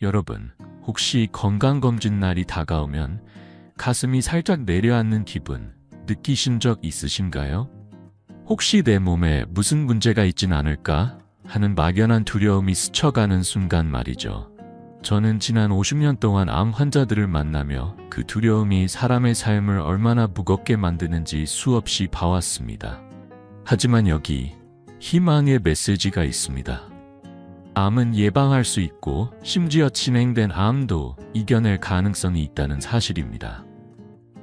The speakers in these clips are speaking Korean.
여러분, 혹시 건강검진 날이 다가오면 가슴이 살짝 내려앉는 기분 느끼신 적 있으신가요? 혹시 내 몸에 무슨 문제가 있진 않을까 하는 막연한 두려움이 스쳐가는 순간 말이죠. 저는 지난 50년 동안 암 환자들을 만나며 그 두려움이 사람의 삶을 얼마나 무겁게 만드는지 수없이 봐왔습니다. 하지만 여기 희망의 메시지가 있습니다. 암은 예방할 수 있고 심지어 진행된 암도 이겨낼 가능성이 있다는 사실입니다.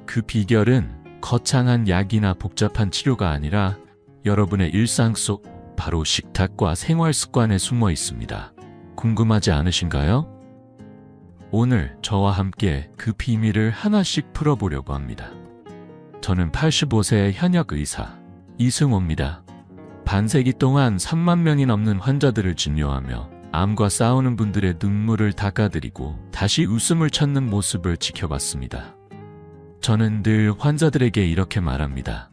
그 비결은 거창한 약이나 복잡한 치료가 아니라 여러분의 일상 속 바로 식탁과 생활 습관에 숨어 있습니다. 궁금하지 않으신가요? 오늘 저와 함께 그 비밀을 하나씩 풀어보려고 합니다. 저는 85세의 현역 의사 이승호입니다. 반세기 동안 3만 명이 넘는 환자들을 진료하며 암과 싸우는 분들의 눈물을 닦아드리고 다시 웃음을 찾는 모습을 지켜봤습니다. 저는 늘 환자들에게 이렇게 말합니다.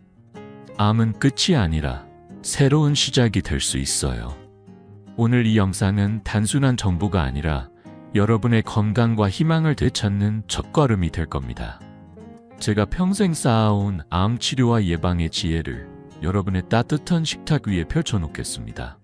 암은 끝이 아니라 새로운 시작이 될 수 있어요. 오늘 이 영상은 단순한 정보가 아니라 여러분의 건강과 희망을 되찾는 첫걸음이 될 겁니다. 제가 평생 쌓아온 암 치료와 예방의 지혜를 여러분의 따뜻한 식탁 위에 펼쳐놓겠습니다.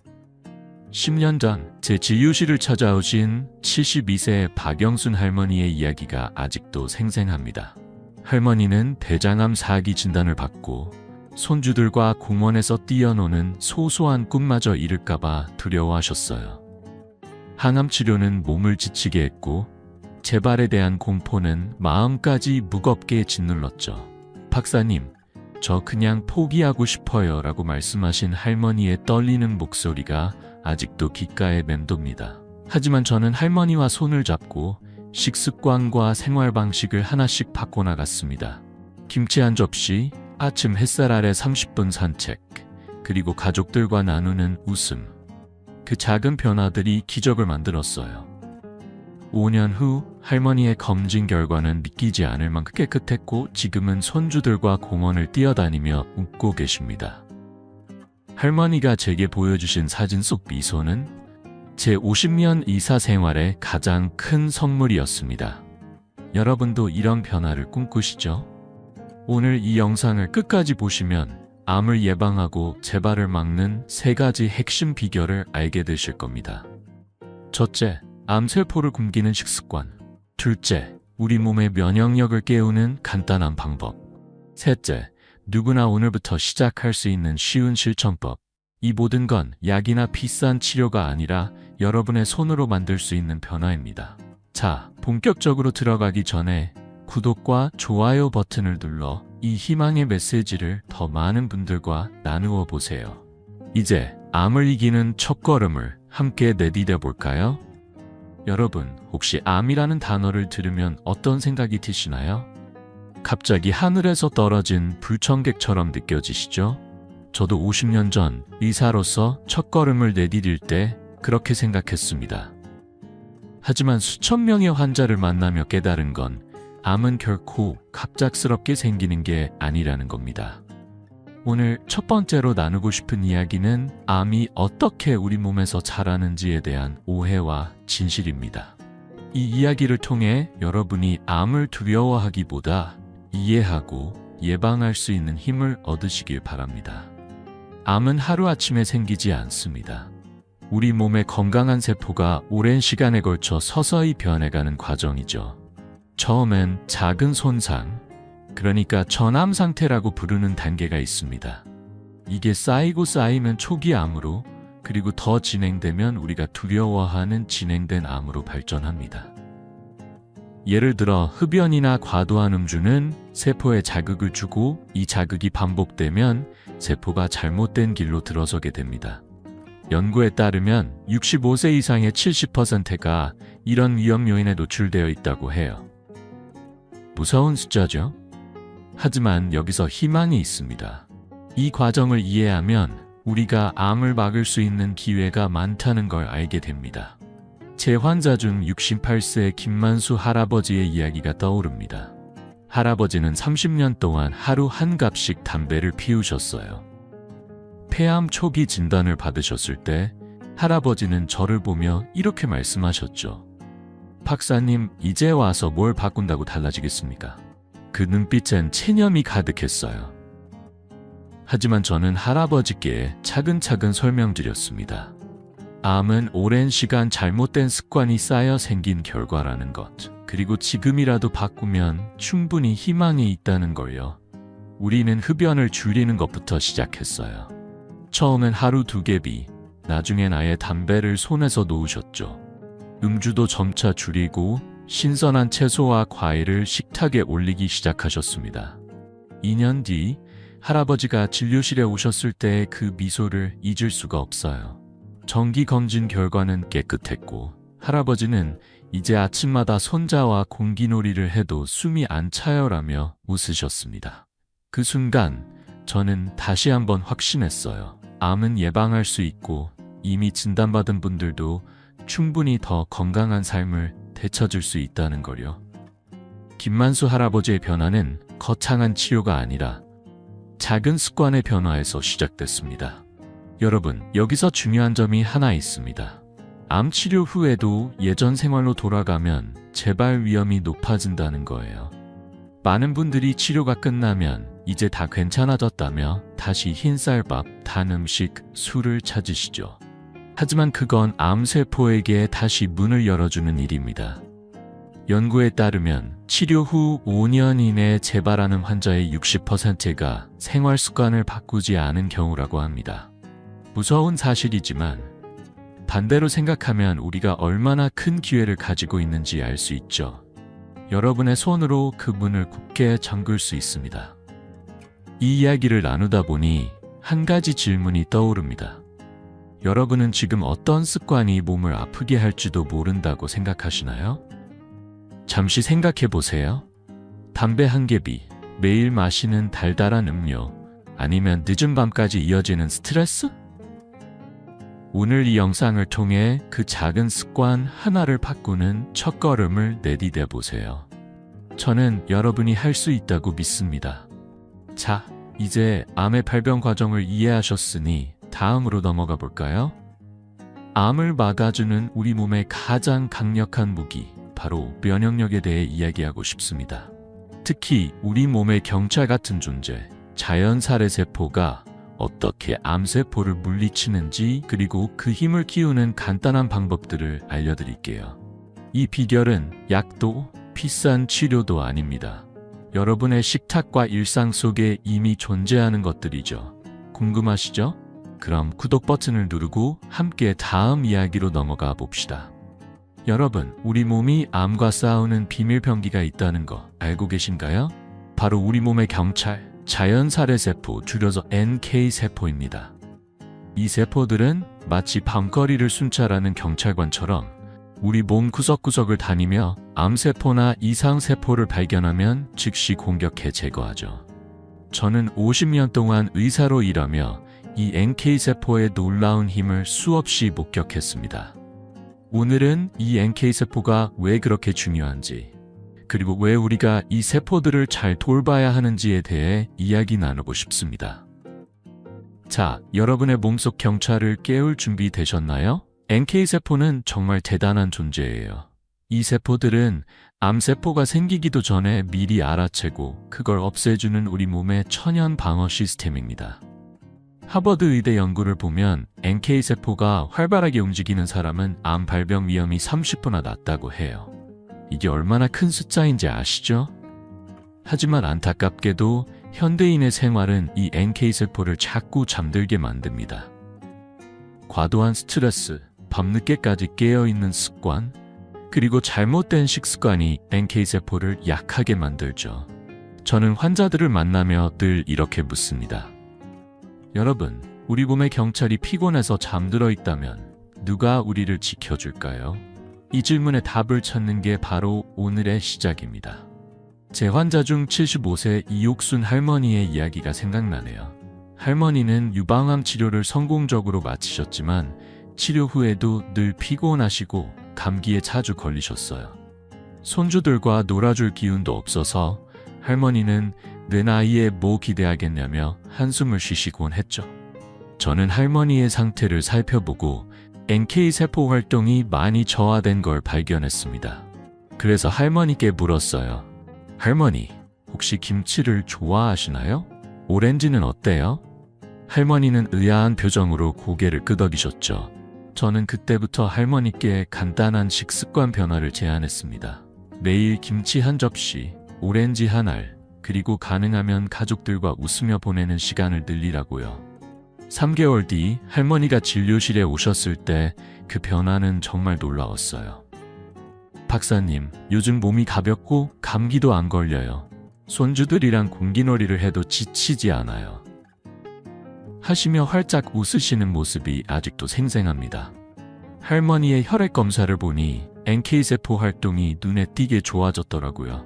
10년 전 제 진료실을 찾아오신 72세의 박영순 할머니의 이야기가 아직도 생생합니다. 할머니는 대장암 4기 진단을 받고 손주들과 공원에서 뛰어노는 소소한 꿈마저 잃을까봐 두려워하셨어요. 항암 치료는 몸을 지치게 했고 재발에 대한 공포는 마음까지 무겁게 짓눌렀죠. 박사님, 저 그냥 포기하고 싶어요 라고 말씀하신 할머니의 떨리는 목소리가 아직도 귓가에 맴돕니다. 하지만 저는 할머니와 손을 잡고 식습관과 생활 방식을 하나씩 바꿔나갔습니다. 김치 한 접시, 아침 햇살 아래 30분 산책, 그리고 가족들과 나누는 웃음. 그 작은 변화들이 기적을 만들었어요. 5년 후 할머니의 검진 결과는 믿기지 않을 만큼 깨끗했고 지금은 손주들과 공원을 뛰어다니며 웃고 계십니다. 할머니가 제게 보여주신 사진 속 미소는 제 50년 의사 생활의 가장 큰 선물이었습니다. 여러분도 이런 변화를 꿈꾸시죠? 오늘 이 영상을 끝까지 보시면 암을 예방하고 재발을 막는 3가지 핵심 비결을 알게 되실 겁니다. 첫째, 암세포를 굶기는 식습관. 둘째, 우리 몸의 면역력을 깨우는 간단한 방법. 셋째, 누구나 오늘부터 시작할 수 있는 쉬운 실천법. 이 모든 건 약이나 비싼 치료가 아니라 여러분의 손으로 만들 수 있는 변화입니다. 자, 본격적으로 들어가기 전에 구독과 좋아요 버튼을 눌러 이 희망의 메시지를 더 많은 분들과 나누어 보세요. 이제 암을 이기는 첫걸음을 함께 내디뎌 볼까요? 여러분, 혹시 암이라는 단어를 들으면 어떤 생각이 드시나요? 갑자기 하늘에서 떨어진 불청객처럼 느껴지시죠? 저도 50년 전 의사로서 첫걸음을 내디딜 때 그렇게 생각했습니다. 하지만 수천 명의 환자를 만나며 깨달은 건 암은 결코 갑작스럽게 생기는 게 아니라는 겁니다. 오늘 첫 번째로 나누고 싶은 이야기는 암이 어떻게 우리 몸에서 자라는지에 대한 오해와 진실입니다. 이 이야기를 통해 여러분이 암을 두려워하기보다 이해하고 예방할 수 있는 힘을 얻으시길 바랍니다. 암은 하루아침에 생기지 않습니다. 우리 몸의 건강한 세포가 오랜 시간에 걸쳐 서서히 변해가는 과정이죠. 처음엔 작은 손상, 그러니까 전암 상태라고 부르는 단계가 있습니다. 이게 쌓이고 쌓이면 초기 암으로, 그리고 더 진행되면 우리가 두려워하는 진행된 암으로 발전합니다. 예를 들어 흡연이나 과도한 음주는 세포에 자극을 주고 이 자극이 반복되면 세포가 잘못된 길로 들어서게 됩니다. 연구에 따르면 65세 이상의 70%가 이런 위험 요인에 노출되어 있다고 해요. 무서운 숫자죠? 하지만 여기서 희망이 있습니다. 이 과정을 이해하면 우리가 암을 막을 수 있는 기회가 많다는 걸 알게 됩니다. 제 환자 중 68세 김만수 할아버지의 이야기가 떠오릅니다. 할아버지는 30년 동안 하루 한 갑씩 담배를 피우셨어요. 폐암 초기 진단을 받으셨을 때 할아버지는 저를 보며 이렇게 말씀하셨죠. 박사님, 이제 와서 뭘 바꾼다고 달라지겠습니까? 그 눈빛엔 체념이 가득했어요. 하지만 저는 할아버지께 차근차근 설명드렸습니다. 암은 오랜 시간 잘못된 습관이 쌓여 생긴 결과라는 것, 그리고 지금이라도 바꾸면 충분히 희망이 있다는 걸요. 우리는 흡연을 줄이는 것부터 시작했어요. 처음엔 하루 2개비, 나중엔 아예 담배를 손에서 놓으셨죠. 음주도 점차 줄이고 신선한 채소와 과일을 식탁에 올리기 시작하셨습니다. 2년 뒤 할아버지가 진료실에 오셨을 때의 그 미소를 잊을 수가 없어요. 정기 검진 결과는 깨끗했고 할아버지는 이제 아침마다 손자와 공기놀이를 해도 숨이 안 차요라며 웃으셨습니다. 그 순간 저는 다시 한번 확신했어요. 암은 예방할 수 있고 이미 진단받은 분들도 충분히 더 건강한 삶을 되찾을 수 있다는 걸요. 김만수 할아버지의 변화는 거창한 치료가 아니라 작은 습관의 변화에서 시작됐습니다. 여러분, 여기서 중요한 점이 하나 있습니다. 암 치료 후에도 예전 생활로 돌아가면 재발 위험이 높아진다는 거예요. 많은 분들이 치료가 끝나면 이제 다 괜찮아졌다며 다시 흰쌀밥, 단 음식, 술을 찾으시죠. 하지만 그건 암세포에게 다시 문을 열어주는 일입니다. 연구에 따르면 치료 후 5년 이내에 재발하는 환자의 60%가 생활 습관을 바꾸지 않은 경우라고 합니다. 무서운 사실이지만 반대로 생각하면 우리가 얼마나 큰 기회를 가지고 있는지 알 수 있죠. 여러분의 손으로 그 문을 굳게 잠글 수 있습니다. 이 이야기를 나누다 보니 한 가지 질문이 떠오릅니다. 여러분은 지금 어떤 습관이 몸을 아프게 할지도 모른다고 생각하시나요? 잠시 생각해 보세요. 담배 한 개비, 매일 마시는 달달한 음료, 아니면 늦은 밤까지 이어지는 스트레스? 오늘 이 영상을 통해 그 작은 습관 하나를 바꾸는 첫걸음을 내디뎌 보세요. 저는 여러분이 할 수 있다고 믿습니다. 자, 이제 암의 발병 과정을 이해하셨으니 다음으로 넘어가 볼까요? 암을 막아주는 우리 몸의 가장 강력한 무기, 바로 면역력에 대해 이야기하고 싶습니다. 특히 우리 몸의 경찰 같은 존재, 자연살해세포가 어떻게 암세포를 물리치는지, 그리고 그 힘을 키우는 간단한 방법들을 알려드릴게요. 이 비결은 약도 비싼 치료도 아닙니다. 여러분의 식탁과 일상 속에 이미 존재하는 것들이죠. 궁금하시죠? 그럼 구독 버튼을 누르고 함께 다음 이야기로 넘어가 봅시다. 여러분, 우리 몸이 암과 싸우는 비밀병기가 있다는 거 알고 계신가요? 바로 우리 몸의 경찰, 자연살해세포, 줄여서 NK세포입니다. 이 세포들은 마치 밤거리를 순찰하는 경찰관처럼 우리 몸 구석구석을 다니며 암세포나 이상세포를 발견하면 즉시 공격해 제거하죠. 저는 50년 동안 의사로 일하며 이 NK세포의 놀라운 힘을 수없이 목격했습니다. 오늘은 이 NK세포가 왜 그렇게 중요한지, 그리고 왜 우리가 이 세포들을 잘 돌봐야 하는지에 대해 이야기 나누고 싶습니다. 자, 여러분의 몸속 경찰을 깨울 준비 되셨나요? NK세포는 정말 대단한 존재예요. 이 세포들은 암세포가 생기기도 전에 미리 알아채고 그걸 없애주는 우리 몸의 천연 방어 시스템입니다. 하버드 의대 연구를 보면 NK세포가 활발하게 움직이는 사람은 암 발병 위험이 30%나 낮다고 해요. 이게 얼마나 큰 숫자인지 아시죠? 하지만 안타깝게도 현대인의 생활은 이 NK세포를 자꾸 잠들게 만듭니다. 과도한 스트레스, 밤늦게까지 깨어있는 습관, 그리고 잘못된 식습관이 NK세포를 약하게 만들죠. 저는 환자들을 만나며 늘 이렇게 묻습니다. 여러분, 우리 몸의 경찰이 피곤해서 잠들어 있다면 누가 우리를 지켜줄까요? 이 질문에 답을 찾는 게 바로 오늘의 시작입니다. 제 환자 중 75세 이옥순 할머니의 이야기가 생각나네요. 할머니는 유방암 치료를 성공적으로 마치셨지만 치료 후에도 늘 피곤하시고 감기에 자주 걸리셨어요. 손주들과 놀아줄 기운도 없어서 할머니는 내 나이에 뭐 기대하겠냐며 한숨을 쉬시곤 했죠. 저는 할머니의 상태를 살펴보고 NK세포 활동이 많이 저하된 걸 발견했습니다. 그래서 할머니께 물었어요. 할머니, 혹시 김치를 좋아하시나요? 오렌지는 어때요? 할머니는 의아한 표정으로 고개를 끄덕이셨죠. 저는 그때부터 할머니께 간단한 식습관 변화를 제안했습니다. 매일 김치 한 접시, 오렌지 한 알, 그리고 가능하면 가족들과 웃으며 보내는 시간을 늘리라고요. 3개월 뒤 할머니가 진료실에 오셨을 때 그 변화는 정말 놀라웠어요. 박사님, 요즘 몸이 가볍고 감기도 안 걸려요. 손주들이랑 공기놀이를 해도 지치지 않아요. 하시며 활짝 웃으시는 모습이 아직도 생생합니다. 할머니의 혈액 검사를 보니 NK세포 활동이 눈에 띄게 좋아졌더라고요.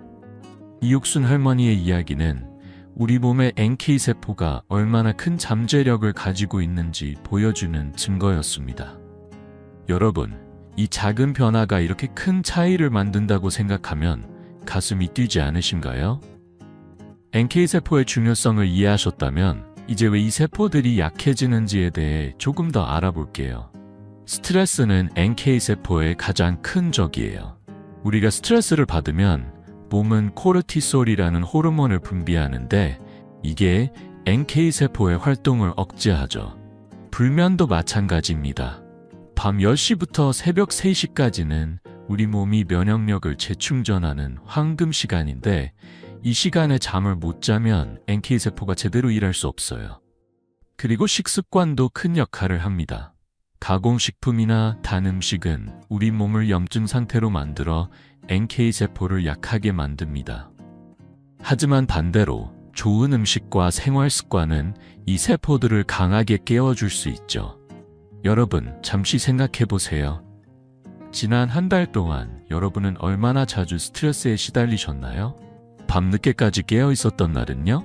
이옥순 할머니의 이야기는 우리 몸의 NK세포가 얼마나 큰 잠재력을 가지고 있는지 보여주는 증거였습니다. 여러분, 이 작은 변화가 이렇게 큰 차이를 만든다고 생각하면 가슴이 뛰지 않으신가요? NK세포의 중요성을 이해하셨다면 이제 왜 이 세포들이 약해지는지에 대해 조금 더 알아볼게요. 스트레스는 NK세포의 가장 큰 적이에요. 우리가 스트레스를 받으면 몸은 코르티솔이라는 호르몬을 분비하는데 이게 NK세포의 활동을 억제하죠. 불면도 마찬가지입니다. 밤 10시부터 새벽 3시까지는 우리 몸이 면역력을 재충전하는 황금 시간인데 이 시간에 잠을 못 자면 NK세포가 제대로 일할 수 없어요. 그리고 식습관도 큰 역할을 합니다. 가공식품이나 단 음식은 우리 몸을 염증 상태로 만들어 NK세포를 약하게 만듭니다. 하지만 반대로 좋은 음식과 생활 습관은 이 세포들을 강하게 깨워줄 수 있죠. 여러분, 잠시 생각해 보세요. 지난 한 달 동안 여러분은 얼마나 자주 스트레스에 시달리셨나요? 밤늦게까지 깨어 있었던 날은요?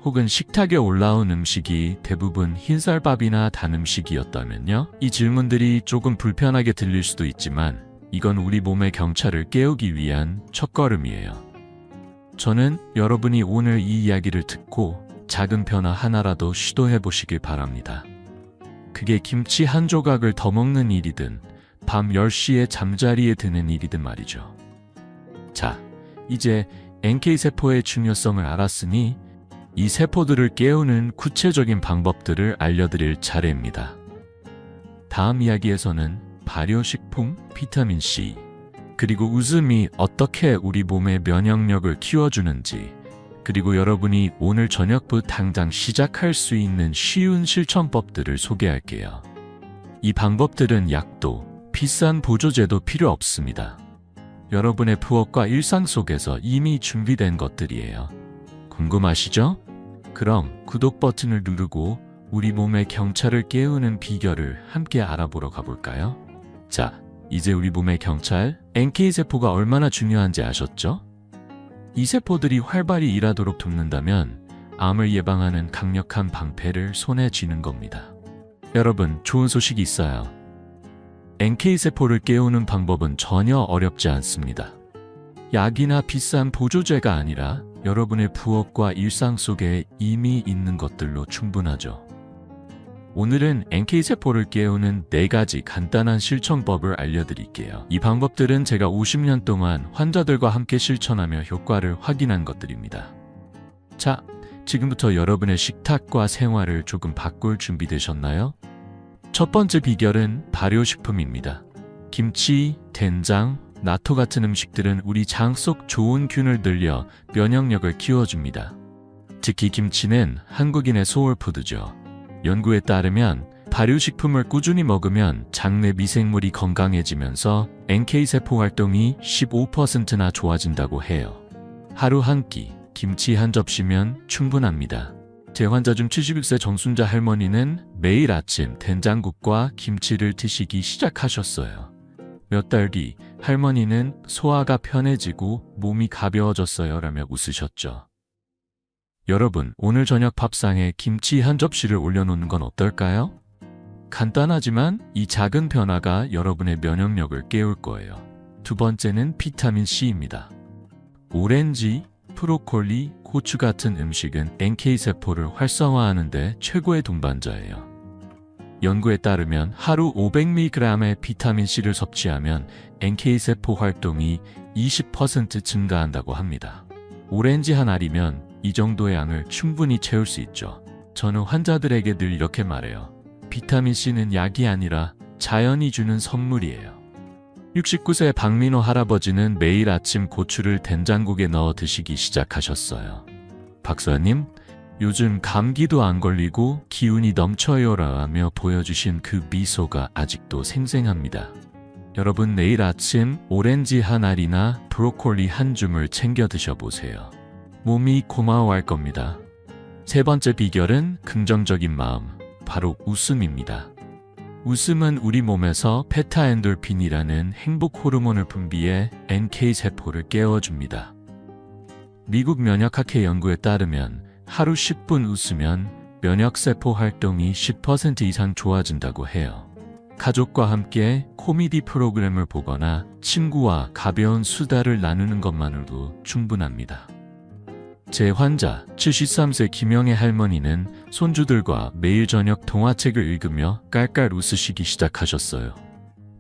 혹은 식탁에 올라온 음식이 대부분 흰쌀밥이나 단 음식이었다면요? 이 질문들이 조금 불편하게 들릴 수도 있지만 이건 우리 몸의 경찰을 깨우기 위한 첫걸음이에요. 저는 여러분이 오늘 이 이야기를 듣고 작은 변화 하나라도 시도해 보시길 바랍니다. 그게 김치 한 조각을 더 먹는 일이든 밤 10시에 잠자리에 드는 일이든 말이죠. 자, 이제 NK세포의 중요성을 알았으니 이 세포들을 깨우는 구체적인 방법들을 알려드릴 차례입니다. 다음 이야기에서는 발효식품, 비타민C, 그리고 웃음이 어떻게 우리 몸의 면역력을 키워주는지, 그리고 여러분이 오늘 저녁부터 당장 시작할 수 있는 쉬운 실천법들을 소개할게요. 이 방법들은 약도, 비싼 보조제도 필요 없습니다. 여러분의 부엌과 일상 속에서 이미 준비된 것들이에요. 궁금하시죠? 그럼 구독 버튼을 누르고 우리 몸의 경찰을 깨우는 비결을 함께 알아보러 가볼까요? 자, 이제 우리 몸의 경찰, NK세포가 얼마나 중요한지 아셨죠? 이 세포들이 활발히 일하도록 돕는다면 암을 예방하는 강력한 방패를 손에 쥐는 겁니다. 여러분, 좋은 소식이 있어요. NK세포를 깨우는 방법은 전혀 어렵지 않습니다. 약이나 비싼 보조제가 아니라 여러분의 부엌과 일상 속에 이미 있는 것들로 충분하죠. 오늘은 NK세포를 깨우는 4가지 간단한 실천법을 알려드릴게요. 이 방법들은 제가 50년 동안 환자들과 함께 실천하며 효과를 확인한 것들입니다. 자, 지금부터 여러분의 식탁과 생활을 조금 바꿀 준비되셨나요? 첫 번째 비결은 발효식품입니다. 김치, 된장, 나토 같은 음식들은 우리 장 속 좋은 균을 늘려 면역력을 키워줍니다. 특히 김치는 한국인의 소울푸드죠. 연구에 따르면 발효식품을 꾸준히 먹으면 장내 미생물이 건강해지면서 NK세포 활동이 15%나 좋아진다고 해요. 하루 한 끼, 김치 한 접시면 충분합니다. 제 환자 중 71세 정순자 할머니는 매일 아침 된장국과 김치를 드시기 시작하셨어요. 몇 달 뒤 할머니는 소화가 편해지고 몸이 가벼워졌어요 라며 웃으셨죠. 여러분, 오늘 저녁 밥상에 김치 한 접시를 올려놓는 건 어떨까요? 간단하지만 이 작은 변화가 여러분의 면역력을 깨울 거예요. 두 번째는 비타민C입니다. 오렌지, 브로콜리, 고추 같은 음식은 NK세포를 활성화하는 데 최고의 동반자예요. 연구에 따르면 하루 500mg의 비타민C를 섭취하면 NK세포 활동이 20% 증가한다고 합니다. 오렌지 한 알이면 이 정도의 양을 충분히 채울 수 있죠. 저는 환자들에게 늘 이렇게 말해요. 비타민C는 약이 아니라 자연이 주는 선물이에요. 69세 박민호 할아버지는 매일 아침 고추를 된장국에 넣어 드시기 시작하셨어요. 박사님, 요즘 감기도 안 걸리고 기운이 넘쳐요라며 보여주신 그 미소가 아직도 생생합니다. 여러분, 내일 아침 오렌지 한 알이나 브로콜리 한 줌을 챙겨 드셔보세요. 몸이 고마워할 겁니다. 세 번째 비결은 긍정적인 마음, 바로 웃음입니다. 웃음은 우리 몸에서 페타엔돌핀이라는 행복 호르몬을 분비해 NK세포를 깨워줍니다. 미국 면역학회 연구에 따르면 하루 10분 웃으면 면역세포 활동이 10% 이상 좋아진다고 해요. 가족과 함께 코미디 프로그램을 보거나 친구와 가벼운 수다를 나누는 것만으로도 충분합니다. 제 환자 73세 김영애 할머니는 손주들과 매일 저녁 동화책을 읽으며 깔깔 웃으시기 시작하셨어요.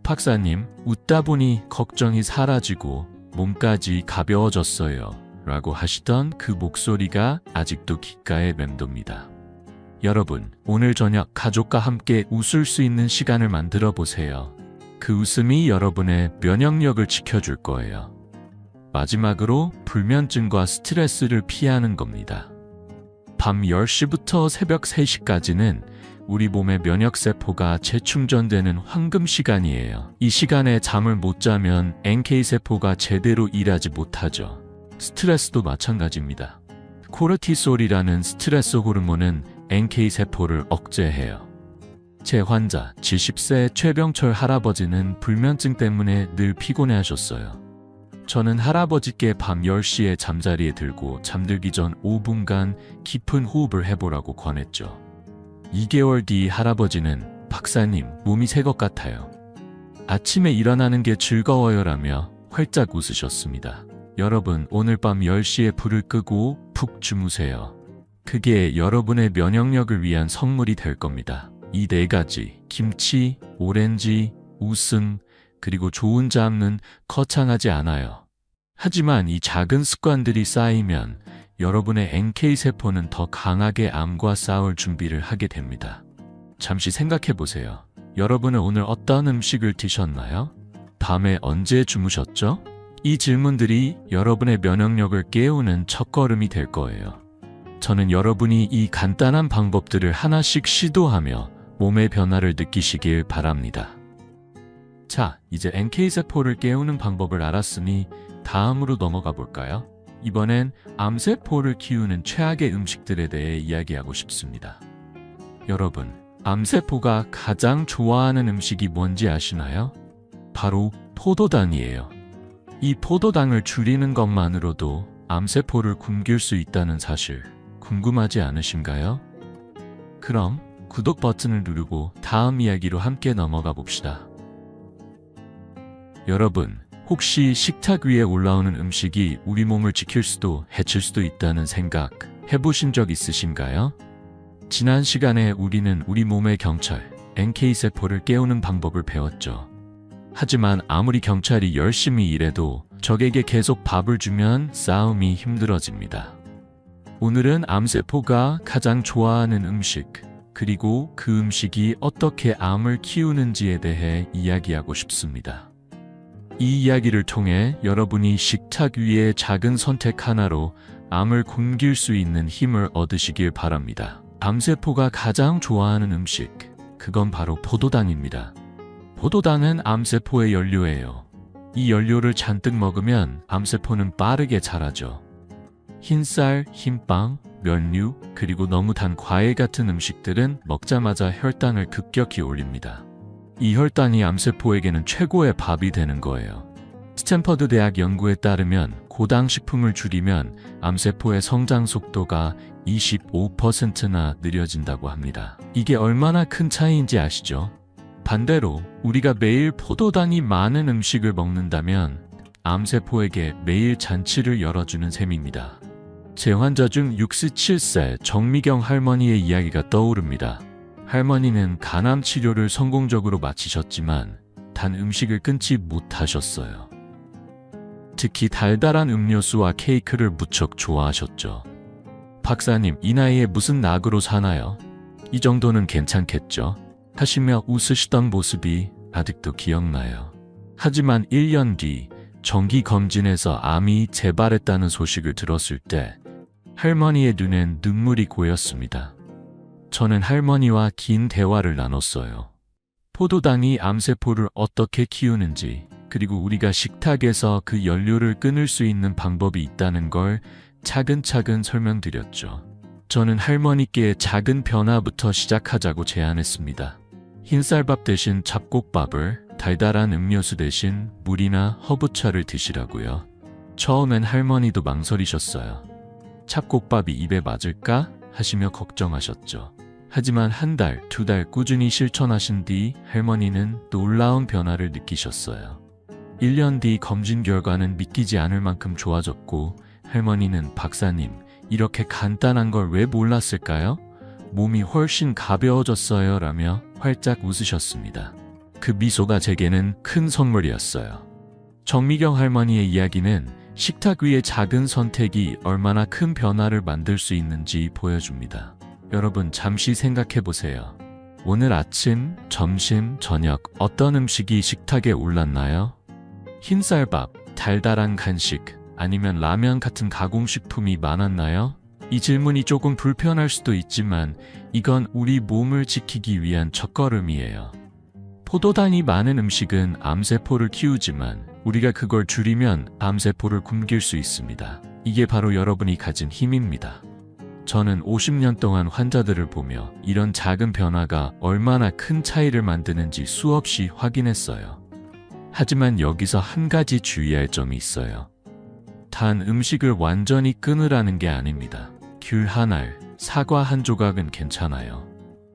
박사님, 웃다 보니 걱정이 사라지고 몸까지 가벼워졌어요 라고 하시던 그 목소리가 아직도 귓가에 맴돕니다. 여러분, 오늘 저녁 가족과 함께 웃을 수 있는 시간을 만들어 보세요. 그 웃음이 여러분의 면역력을 지켜줄 거예요. 마지막으로 불면증과 스트레스를 피하는 겁니다. 밤 10시부터 새벽 3시까지는 우리 몸의 면역세포가 재충전되는 황금 시간이에요. 이 시간에 잠을 못 자면 NK세포가 제대로 일하지 못하죠. 스트레스도 마찬가지입니다. 코르티솔이라는 스트레스 호르몬은 NK세포를 억제해요. 제 환자 70세 최병철 할아버지는 불면증 때문에 늘 피곤해하셨어요. 저는 할아버지께 밤 10시에 잠자리에 들고 잠들기 전 5분간 깊은 호흡을 해보라고 권했죠. 2개월 뒤 할아버지는 박사님, 몸이 새 것 같아요. 아침에 일어나는 게 즐거워요라며 활짝 웃으셨습니다. 여러분, 오늘 밤 10시에 불을 끄고 푹 주무세요. 그게 여러분의 면역력을 위한 선물이 될 겁니다. 이 4가지, 김치, 오렌지, 웃음, 그리고 좋은 잠은 거창하지 않아요. 하지만 이 작은 습관들이 쌓이면 여러분의 NK세포는 더 강하게 암과 싸울 준비를 하게 됩니다. 잠시 생각해 보세요. 여러분은 오늘 어떤 음식을 드셨나요? 밤에 언제 주무셨죠? 이 질문들이 여러분의 면역력을 깨우는 첫걸음이 될 거예요. 저는 여러분이 이 간단한 방법들을 하나씩 시도하며 몸의 변화를 느끼시길 바랍니다. 자, 이제 NK세포를 깨우는 방법을 알았으니 다음으로 넘어가 볼까요? 이번엔 암세포를 키우는 최악의 음식들에 대해 이야기하고 싶습니다. 여러분, 암세포가 가장 좋아하는 음식이 뭔지 아시나요? 바로 포도당이에요. 이 포도당을 줄이는 것만으로도 암세포를 굶길 수 있다는 사실 궁금하지 않으신가요? 그럼 구독 버튼을 누르고 다음 이야기로 함께 넘어가 봅시다. 여러분, 혹시 식탁 위에 올라오는 음식이 우리 몸을 지킬 수도 해칠 수도 있다는 생각 해보신 적 있으신가요? 지난 시간에 우리는 우리 몸의 경찰, NK세포를 깨우는 방법을 배웠죠. 하지만 아무리 경찰이 열심히 일해도 적에게 계속 밥을 주면 싸움이 힘들어집니다. 오늘은 암세포가 가장 좋아하는 음식, 그리고 그 음식이 어떻게 암을 키우는지에 대해 이야기하고 싶습니다. 이 이야기를 통해 여러분이 식탁 위의 작은 선택 하나로 암을 굶길 수 있는 힘을 얻으시길 바랍니다. 암세포가 가장 좋아하는 음식, 그건 바로 포도당입니다. 포도당은 암세포의 연료예요. 이 연료를 잔뜩 먹으면 암세포는 빠르게 자라죠. 흰쌀, 흰빵, 면류, 그리고 너무 단 과일 같은 음식들은 먹자마자 혈당을 급격히 올립니다. 이 혈당이 암세포에게는 최고의 밥이 되는 거예요. 스탠퍼드 대학 연구에 따르면 고당 식품을 줄이면 암세포의 성장 속도가 25%나 느려진다고 합니다. 이게 얼마나 큰 차이인지 아시죠? 반대로 우리가 매일 포도당이 많은 음식을 먹는다면 암세포에게 매일 잔치를 열어주는 셈입니다. 제 환자 중 67세 정미경 할머니의 이야기가 떠오릅니다. 할머니는 간암 치료를 성공적으로 마치셨지만 단 음식을 끊지 못하셨어요. 특히 달달한 음료수와 케이크를 무척 좋아하셨죠. 박사님, 이 나이에 무슨 낙으로 사나요? 이 정도는 괜찮겠죠? 하시며 웃으시던 모습이 아직도 기억나요. 하지만 1년 뒤 정기검진에서 암이 재발했다는 소식을 들었을 때 할머니의 눈엔 눈물이 고였습니다. 저는 할머니와 긴 대화를 나눴어요. 포도당이 암세포를 어떻게 키우는지, 그리고 우리가 식탁에서 그 연료를 끊을 수 있는 방법이 있다는 걸 차근차근 설명드렸죠. 저는 할머니께 작은 변화부터 시작하자고 제안했습니다. 흰쌀밥 대신 잡곡밥을, 달달한 음료수 대신 물이나 허브차를 드시라고요. 처음엔 할머니도 망설이셨어요. 잡곡밥이 입에 맞을까? 하시며 걱정하셨죠. 하지만 한 달, 두 달 꾸준히 실천하신 뒤 할머니는 놀라운 변화를 느끼셨어요. 1년 뒤 검진 결과는 믿기지 않을 만큼 좋아졌고 할머니는 박사님, 이렇게 간단한 걸 왜 몰랐을까요? 몸이 훨씬 가벼워졌어요 라며 활짝 웃으셨습니다. 그 미소가 제게는 큰 선물이었어요. 정미경 할머니의 이야기는 식탁 위의 작은 선택이 얼마나 큰 변화를 만들 수 있는지 보여줍니다. 여러분, 잠시 생각해 보세요. 오늘 아침, 점심, 저녁 어떤 음식이 식탁에 올랐나요? 흰쌀밥, 달달한 간식, 아니면 라면 같은 가공식품이 많았나요? 이 질문이 조금 불편할 수도 있지만 이건 우리 몸을 지키기 위한 첫걸음이에요. 포도당이 많은 음식은 암세포를 키우지만 우리가 그걸 줄이면 암세포를 굶길 수 있습니다. 이게 바로 여러분이 가진 힘입니다. 저는 50년 동안 환자들을 보며 이런 작은 변화가 얼마나 큰 차이를 만드는지 수없이 확인했어요. 하지만 여기서 한 가지 주의할 점이 있어요. 단 음식을 완전히 끊으라는 게 아닙니다. 귤 한 알, 사과 한 조각은 괜찮아요.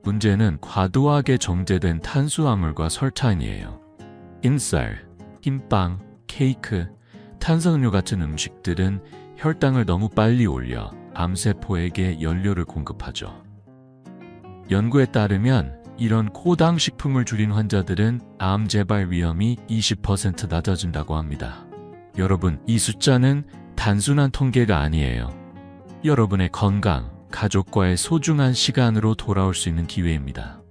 문제는 과도하게 정제된 탄수화물과 설탕이에요. 흰쌀, 흰빵, 케이크, 탄산음료 같은 음식들은 혈당을 너무 빨리 올려 암세포에게 연료를 공급하죠. 연구에 따르면 이런 고당 식품을 줄인 환자들은 암 재발 위험이 20% 낮아진다고 합니다. 여러분, 이 숫자는 단순한 통계가 아니에요. 여러분의 건강, 가족과의 소중한 시간으로 돌아올 수 있는 기회입니다.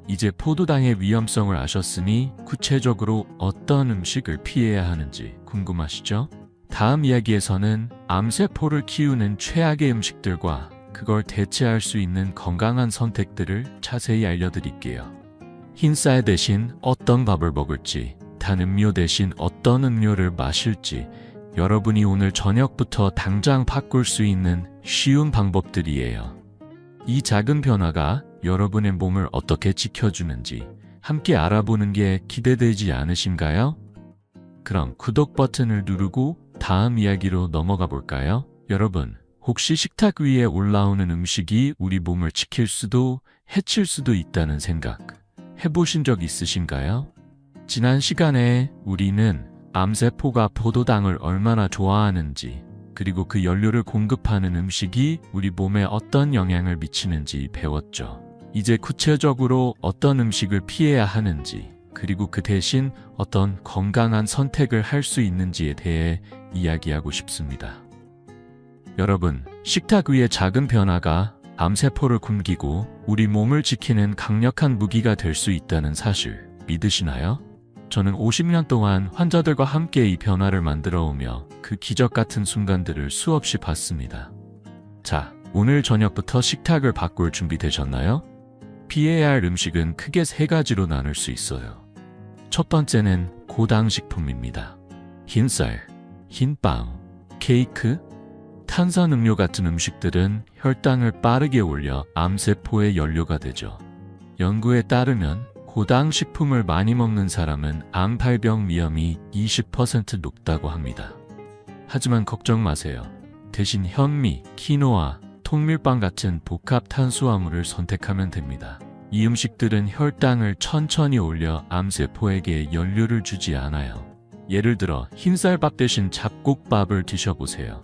이제 포도당의 위험성을 아셨으니 구체적으로 어떤 음식을 피해야 하는지 궁금하시죠? 다음 이야기에서는 암세포를 키우는 최악의 음식들과 그걸 대체할 수 있는 건강한 선택들을 자세히 알려드릴게요. 흰쌀 대신 어떤 밥을 먹을지, 단 음료 대신 어떤 음료를 마실지, 여러분이 오늘 저녁부터 당장 바꿀 수 있는 쉬운 방법들이에요. 이 작은 변화가 여러분의 몸을 어떻게 지켜주는지 함께 알아보는 게 기대되지 않으신가요? 그럼 구독 버튼을 누르고 다음 이야기로 넘어가 볼까요? 여러분, 혹시 식탁 위에 올라오는 음식이 우리 몸을 지킬 수도 해칠 수도 있다는 생각 해보신 적 있으신가요? 지난 시간에 우리는 암세포가 포도당을 얼마나 좋아하는지, 그리고 그 연료를 공급하는 음식이 우리 몸에 어떤 영향을 미치는지 배웠죠. 이제 구체적으로 어떤 음식을 피해야 하는지, 그리고 그 대신 어떤 건강한 선택을 할 수 있는지에 대해 이야기하고 싶습니다. 여러분, 식탁 위의 작은 변화가 암세포를 굶기고 우리 몸을 지키는 강력한 무기가 될 수 있다는 사실 믿으시나요? 저는 50년 동안 환자들과 함께 이 변화를 만들어 오며 그 기적 같은 순간들을 수없이 봤습니다. 자, 오늘 저녁부터 식탁을 바꿀 준비 되셨나요? 피해야 할 음식은 크게 세 가지로 나눌 수 있어요. 첫 번째는 고당 식품입니다. 흰쌀, 흰빵, 케이크, 탄산음료 같은 음식들은 혈당을 빠르게 올려 암세포의 연료가 되죠. 연구에 따르면 고당 식품을 많이 먹는 사람은 암 발병 위험이 20% 높다고 합니다. 하지만 걱정 마세요. 대신 현미, 키노아, 통밀빵 같은 복합 탄수화물을 선택하면 됩니다. 이 음식들은 혈당을 천천히 올려 암세포에게 연료를 주지 않아요. 예를 들어 흰쌀밥 대신 잡곡밥을 드셔보세요.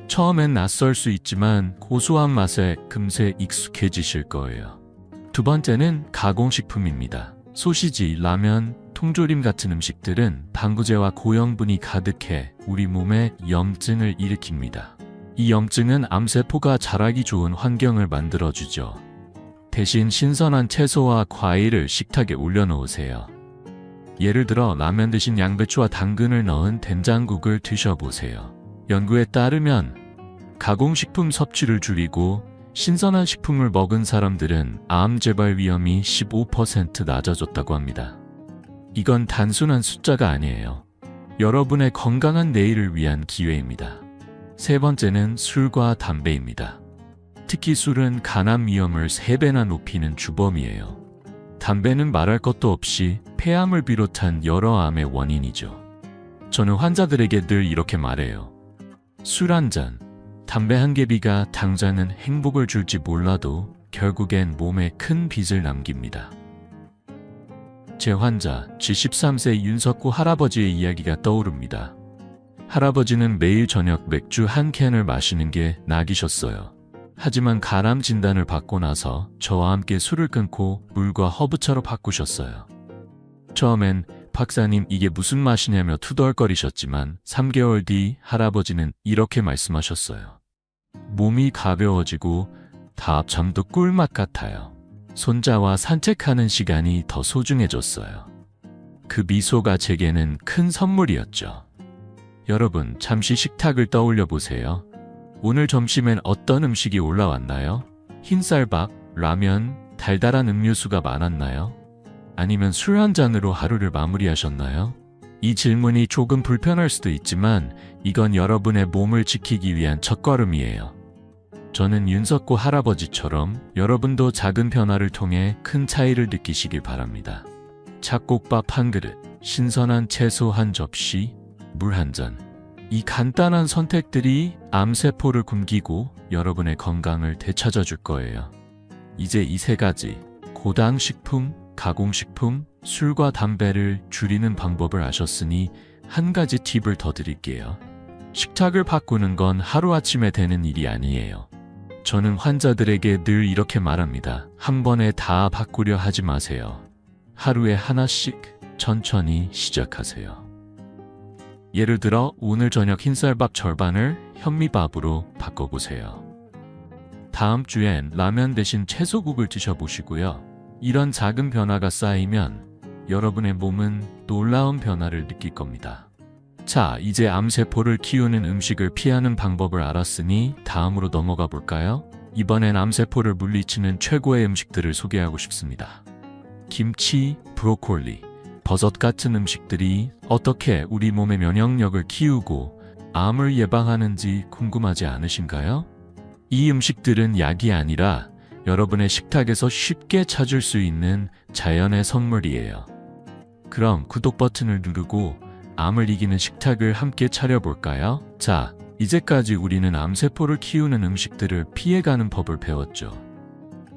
처음엔 낯설 수 있지만 고소한 맛에 금세 익숙해지실 거예요. 두 번째는 가공식품입니다. 소시지, 라면, 통조림 같은 음식들은 방부제와 고형분이 가득해 우리 몸에 염증을 일으킵니다. 이 염증은 암세포가 자라기 좋은 환경을 만들어주죠. 대신 신선한 채소와 과일을 식탁에 올려놓으세요. 예를 들어 라면 대신 양배추와 당근을 넣은 된장국을 드셔보세요. 연구에 따르면 가공식품 섭취를 줄이고 신선한 식품을 먹은 사람들은 암 재발 위험이 15% 낮아졌다고 합니다. 이건 단순한 숫자가 아니에요. 여러분의 건강한 내일을 위한 기회입니다. 세 번째는 술과 담배입니다. 특히 술은 간암 위험을 3배나 높이는 주범이에요. 담배는 말할 것도 없이 폐암을 비롯한 여러 암의 원인이죠. 저는 환자들에게 늘 이렇게 말해요. 술 한 잔, 담배 한 개비가 당장은 행복을 줄지 몰라도 결국엔 몸에 큰 빚을 남깁니다. 제 환자 73세 윤석구 할아버지의 이야기가 떠오릅니다. 할아버지는 매일 저녁 맥주 한 캔을 마시는 게 낙이셨어요. 하지만 간암 진단을 받고 나서 저와 함께 술을 끊고 물과 허브차로 바꾸셨어요. 처음엔 박사님 이게 무슨 맛이냐며 투덜거리셨지만 3개월 뒤 할아버지는 이렇게 말씀하셨어요. 몸이 가벼워지고 잠도 꿀맛 같아요. 손자와 산책하는 시간이 더 소중해졌어요. 그 미소가 제게는 큰 선물이었죠. 여러분, 잠시 식탁을 떠올려 보세요. 오늘 점심엔 어떤 음식이 올라왔나요? 흰쌀밥, 라면, 달달한 음료수가 많았나요? 아니면 술 한 잔으로 하루를 마무리하셨나요? 이 질문이 조금 불편할 수도 있지만 이건 여러분의 몸을 지키기 위한 첫걸음이에요. 저는 윤석구 할아버지처럼 여러분도 작은 변화를 통해 큰 차이를 느끼시길 바랍니다. 잡곡밥 한 그릇, 신선한 채소 한 접시, 물 한 잔. 이 간단한 선택들이 암세포를 굶기고 여러분의 건강을 되찾아줄 거예요. 이제 이 세 가지, 고당식품, 가공식품, 술과 담배를 줄이는 방법을 아셨으니 한 가지 팁을 더 드릴게요. 식탁을 바꾸는 건 하루아침에 되는 일이 아니에요. 저는 환자들에게 늘 이렇게 말합니다. 한 번에 다 바꾸려 하지 마세요. 하루에 하나씩 천천히 시작하세요. 예를 들어 오늘 저녁 흰쌀밥 절반을 현미밥으로 바꿔보세요. 다음 주엔 라면 대신 채소국을 드셔보시고요. 이런 작은 변화가 쌓이면 여러분의 몸은 놀라운 변화를 느낄 겁니다. 자, 이제 암세포를 키우는 음식을 피하는 방법을 알았으니 다음으로 넘어가 볼까요? 이번엔 암세포를 물리치는 최고의 음식들을 소개하고 싶습니다. 김치, 브로콜리, 버섯 같은 음식들이 어떻게 우리 몸의 면역력을 키우고 암을 예방하는지 궁금하지 않으신가요? 이 음식들은 약이 아니라 여러분의 식탁에서 쉽게 찾을 수 있는 자연의 선물이에요. 그럼 구독 버튼을 누르고 암을 이기는 식탁을 함께 차려볼까요? 자, 이제까지 우리는 암세포를 키우는 음식들을 피해가는 법을 배웠죠.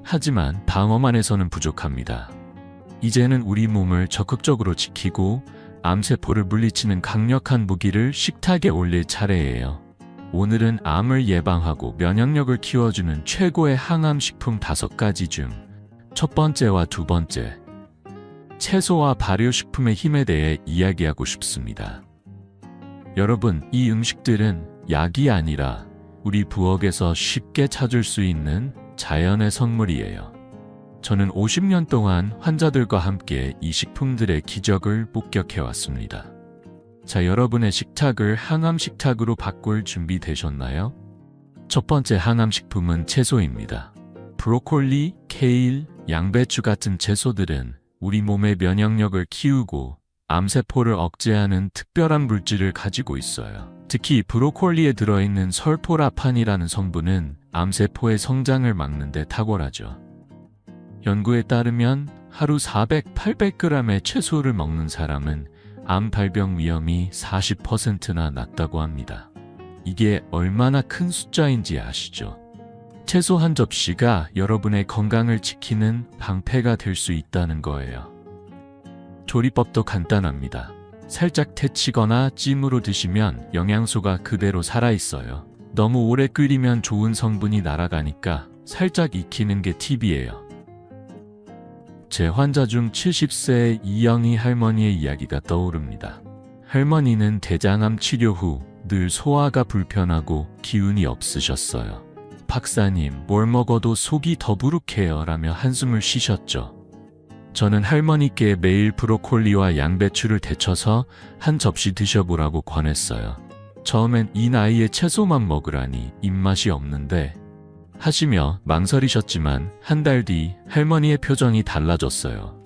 하지만 방어만해서는 부족합니다. 이제는 우리 몸을 적극적으로 지키고 암세포를 물리치는 강력한 무기를 식탁에 올릴 차례예요. 오늘은 암을 예방하고 면역력을 키워주는 최고의 항암식품 5가지 중 첫 번째와 두 번째, 채소와 발효식품의 힘에 대해 이야기하고 싶습니다. 여러분, 이 음식들은 약이 아니라 우리 부엌에서 쉽게 찾을 수 있는 자연의 선물이에요. 저는 50년 동안 환자들과 함께 이 식품들의 기적을 목격해왔습니다. 자, 여러분의 식탁을 항암 식탁으로 바꿀 준비 되셨나요? 첫 번째 항암식품은 채소입니다. 브로콜리, 케일, 양배추 같은 채소들은 우리 몸의 면역력을 키우고 암세포를 억제하는 특별한 물질을 가지고 있어요. 특히 브로콜리에 들어있는 설포라판이라는 성분은 암세포의 성장을 막는 데 탁월하죠. 연구에 따르면 하루 400, 800g의 채소를 먹는 사람은 암 발병 위험이 40%나 낮다고 합니다. 이게 얼마나 큰 숫자인지 아시죠? 채소 한 접시가 여러분의 건강을 지키는 방패가 될 수 있다는 거예요. 조리법도 간단합니다. 살짝 데치거나 찜으로 드시면 영양소가 그대로 살아있어요. 너무 오래 끓이면 좋은 성분이 날아가니까 살짝 익히는 게 팁이에요. 제 환자 중 70세 이영희 할머니의 이야기가 떠오릅니다. 할머니는 대장암 치료 후 늘 소화가 불편하고 기운이 없으셨어요. 박사님, 뭘 먹어도 속이 더부룩해요 라며 한숨을 쉬셨죠. 저는 할머니께 매일 브로콜리와 양배추를 데쳐서 한 접시 드셔보라고 권했어요. 처음엔 이 나이에 채소만 먹으라니 입맛이 없는데 하시며 망설이셨지만 한 달 뒤 할머니의 표정이 달라졌어요.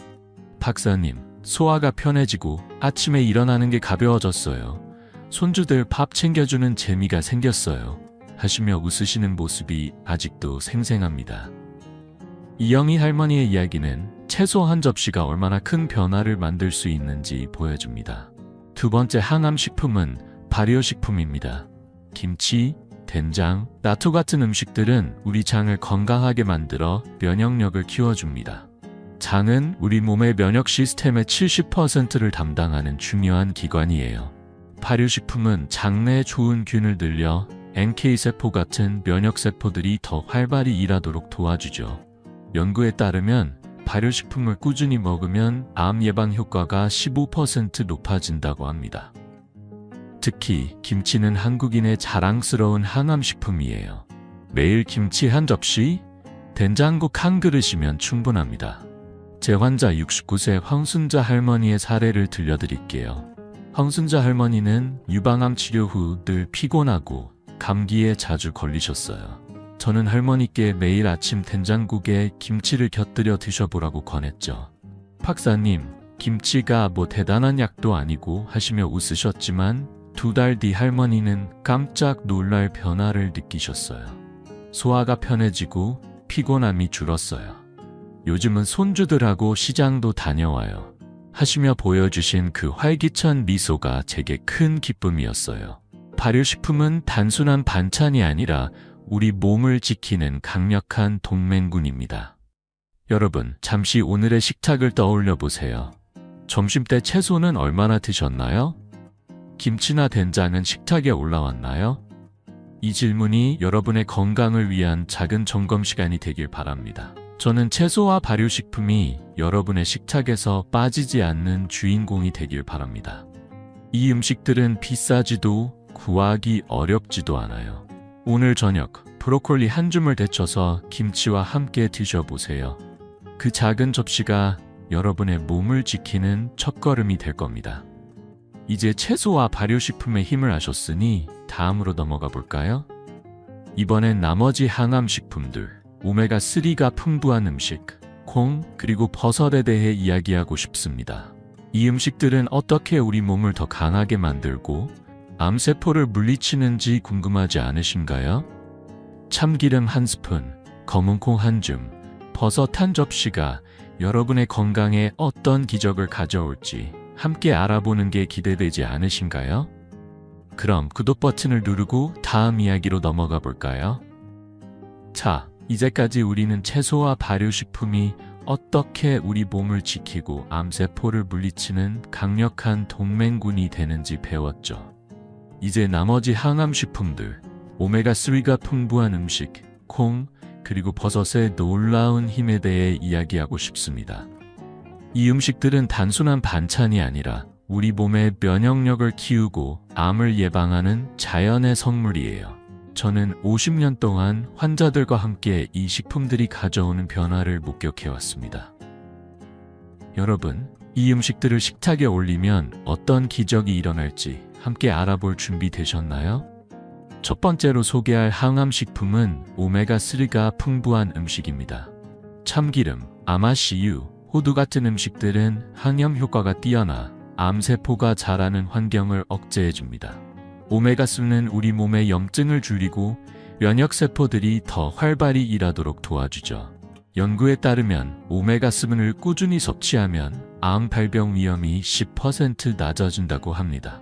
박사님, 소화가 편해지고 아침에 일어나는 게 가벼워졌어요. 손주들 밥 챙겨주는 재미가 생겼어요. 하시며 웃으시는 모습이 아직도 생생합니다. 이영희 할머니의 이야기는 채소 한 접시가 얼마나 큰 변화를 만들 수 있는지 보여줍니다. 두 번째 항암식품은 발효식품입니다. 김치, 된장, 나토 같은 음식들은 우리 장을 건강하게 만들어 면역력을 키워줍니다. 장은 우리 몸의 면역 시스템의 70%를 담당하는 중요한 기관이에요. 발효식품은 장내에 좋은 균을 늘려 NK세포 같은 면역세포들이 더 활발히 일하도록 도와주죠. 연구에 따르면 발효식품을 꾸준히 먹으면 암 예방 효과가 15% 높아진다고 합니다. 특히 김치는 한국인의 자랑스러운 항암식품이에요. 매일 김치 한 접시, 된장국 한 그릇이면 충분합니다. 제 환자 69세 황순자 할머니의 사례를 들려드릴게요. 황순자 할머니는 유방암 치료 후 늘 피곤하고 감기에 자주 걸리셨어요. 저는 할머니께 매일 아침 된장국에 김치를 곁들여 드셔보라고 권했죠. 박사님, 김치가 뭐 대단한 약도 아니고 하시며 웃으셨지만 2달 뒤 할머니는 깜짝 놀랄 변화를 느끼셨어요. 소화가 편해지고 피곤함이 줄었어요. 요즘은 손주들하고 시장도 다녀와요. 하시며 보여주신 그 활기찬 미소가 제게 큰 기쁨이었어요. 발효식품은 단순한 반찬이 아니라 우리 몸을 지키는 강력한 동맹군입니다. 여러분, 잠시 오늘의 식탁을 떠올려 보세요. 점심때 채소는 얼마나 드셨나요? 김치나 된장은 식탁에 올라왔나요? 이 질문이 여러분의 건강을 위한 작은 점검 시간이 되길 바랍니다. 저는 채소와 발효식품이 여러분의 식탁에서 빠지지 않는 주인공이 되길 바랍니다. 이 음식들은 비싸지도 구하기 어렵지도 않아요. 오늘 저녁 브로콜리 한 줌을 데쳐서 김치와 함께 드셔보세요. 그 작은 접시가 여러분의 몸을 지키는 첫걸음이 될 겁니다. 이제 채소와 발효식품의 힘을 아셨으니 다음으로 넘어가 볼까요? 이번엔 나머지 항암식품들, 오메가3가 풍부한 음식, 콩, 그리고 버섯에 대해 이야기하고 싶습니다. 이 음식들은 어떻게 우리 몸을 더 강하게 만들고 암세포를 물리치는지 궁금하지 않으신가요? 참기름 한 스푼, 검은콩 한 줌, 버섯 한 접시가 여러분의 건강에 어떤 기적을 가져올지 함께 알아보는 게 기대되지 않으신가요? 그럼 구독 버튼을 누르고 다음 이야기로 넘어가 볼까요? 자, 이제까지 우리는 채소와 발효식품이 어떻게 우리 몸을 지키고 암세포를 물리치는 강력한 동맹군이 되는지 배웠죠. 이제 나머지 항암식품들, 오메가3가 풍부한 음식, 콩, 그리고 버섯의 놀라운 힘에 대해 이야기하고 싶습니다. 이 음식들은 단순한 반찬이 아니라 우리 몸의 면역력을 키우고 암을 예방하는 자연의 선물이에요. 저는 50년 동안 환자들과 함께 이 식품들이 가져오는 변화를 목격해왔습니다. 여러분, 이 음식들을 식탁에 올리면 어떤 기적이 일어날지 함께 알아볼 준비 되셨나요? 첫 번째로 소개할 항암식품은 오메가3가 풍부한 음식입니다. 참기름, 아마씨유, 호두 같은 음식들은 항염 효과가 뛰어나 암세포가 자라는 환경을 억제해줍니다. 오메가3는 우리 몸의 염증을 줄이고 면역세포들이 더 활발히 일하도록 도와주죠. 연구에 따르면 오메가3를 꾸준히 섭취하면 암 발병 위험이 10% 낮아진다고 합니다.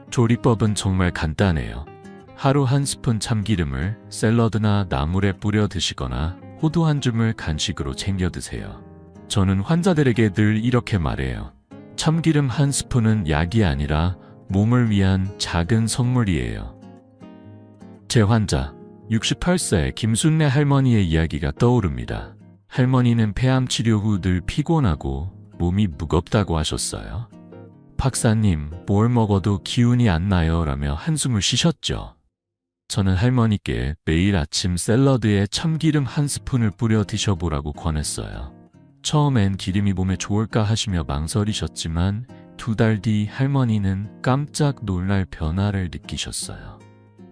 조리법은 정말 간단해요. 하루 한 스푼 참기름을 샐러드나 나물에 뿌려 드시거나 호두 한 줌을 간식으로 챙겨 드세요. 저는 환자들에게 늘 이렇게 말해요. 참기름 한 스푼은 약이 아니라 몸을 위한 작은 선물이에요. 제 환자, 68세 김순례 할머니의 이야기가 떠오릅니다. 할머니는 폐암 치료 후 늘 피곤하고 몸이 무겁다고 하셨어요. 박사님, 뭘 먹어도 기운이 안 나요 라며 한숨을 쉬셨죠. 저는 할머니께 매일 아침 샐러드에 참기름 한 스푼을 뿌려 드셔보라고 권했어요. 처음엔 기름이 몸에 좋을까 하시며 망설이셨지만 2달 뒤 할머니는 깜짝 놀랄 변화를 느끼셨어요.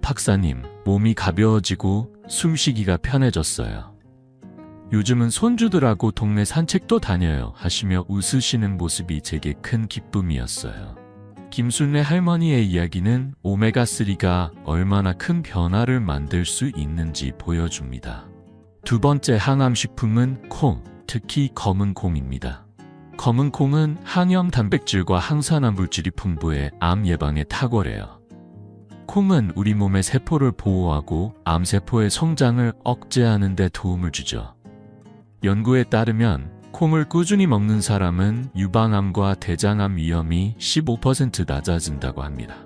박사님, 몸이 가벼워지고 숨쉬기가 편해졌어요. 요즘은 손주들하고 동네 산책도 다녀요 하시며 웃으시는 모습이 제게 큰 기쁨이었어요. 김순례 할머니의 이야기는 오메가3가 얼마나 큰 변화를 만들 수 있는지 보여줍니다. 두 번째 항암식품은 콩, 특히 검은 콩입니다. 검은 콩은 항염 단백질과 항산화 물질이 풍부해 암 예방에 탁월해요. 콩은 우리 몸의 세포를 보호하고 암세포의 성장을 억제하는 데 도움을 주죠. 연구에 따르면 콩을 꾸준히 먹는 사람은 유방암과 대장암 위험이 15% 낮아진다고 합니다.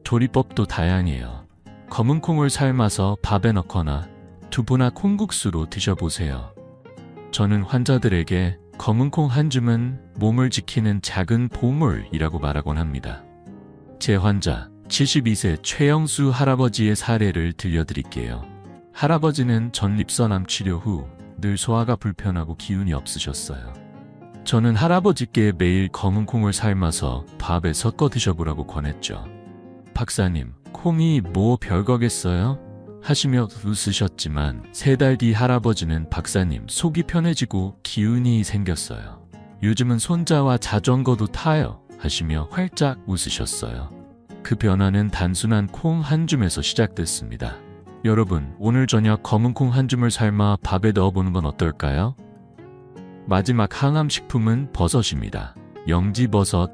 조리법도 다양해요. 검은 콩을 삶아서 밥에 넣거나 두부나 콩국수로 드셔보세요. 저는 환자들에게 검은 콩 한 줌은 몸을 지키는 작은 보물이라고 말하곤 합니다. 제 환자 72세 최영수 할아버지의 사례를 들려드릴게요. 할아버지는 전립선암 치료 후 늘 소화가 불편하고 기운이 없으셨어요. 저는 할아버지께 매일 검은 콩을 삶아서 밥에 섞어 드셔보라고 권했죠. 박사님, 콩이 뭐 별거겠어요? 하시며 웃으셨지만 3달 뒤 할아버지는 박사님, 속이 편해지고 기운이 생겼어요. 요즘은 손자와 자전거도 타요 하시며 활짝 웃으셨어요. 그 변화는 단순한 콩 한 줌에서 시작됐습니다. 여러분, 오늘 저녁 검은 콩 한 줌을 삶아 밥에 넣어보는 건 어떨까요? 마지막 항암식품은 버섯입니다. 영지버섯,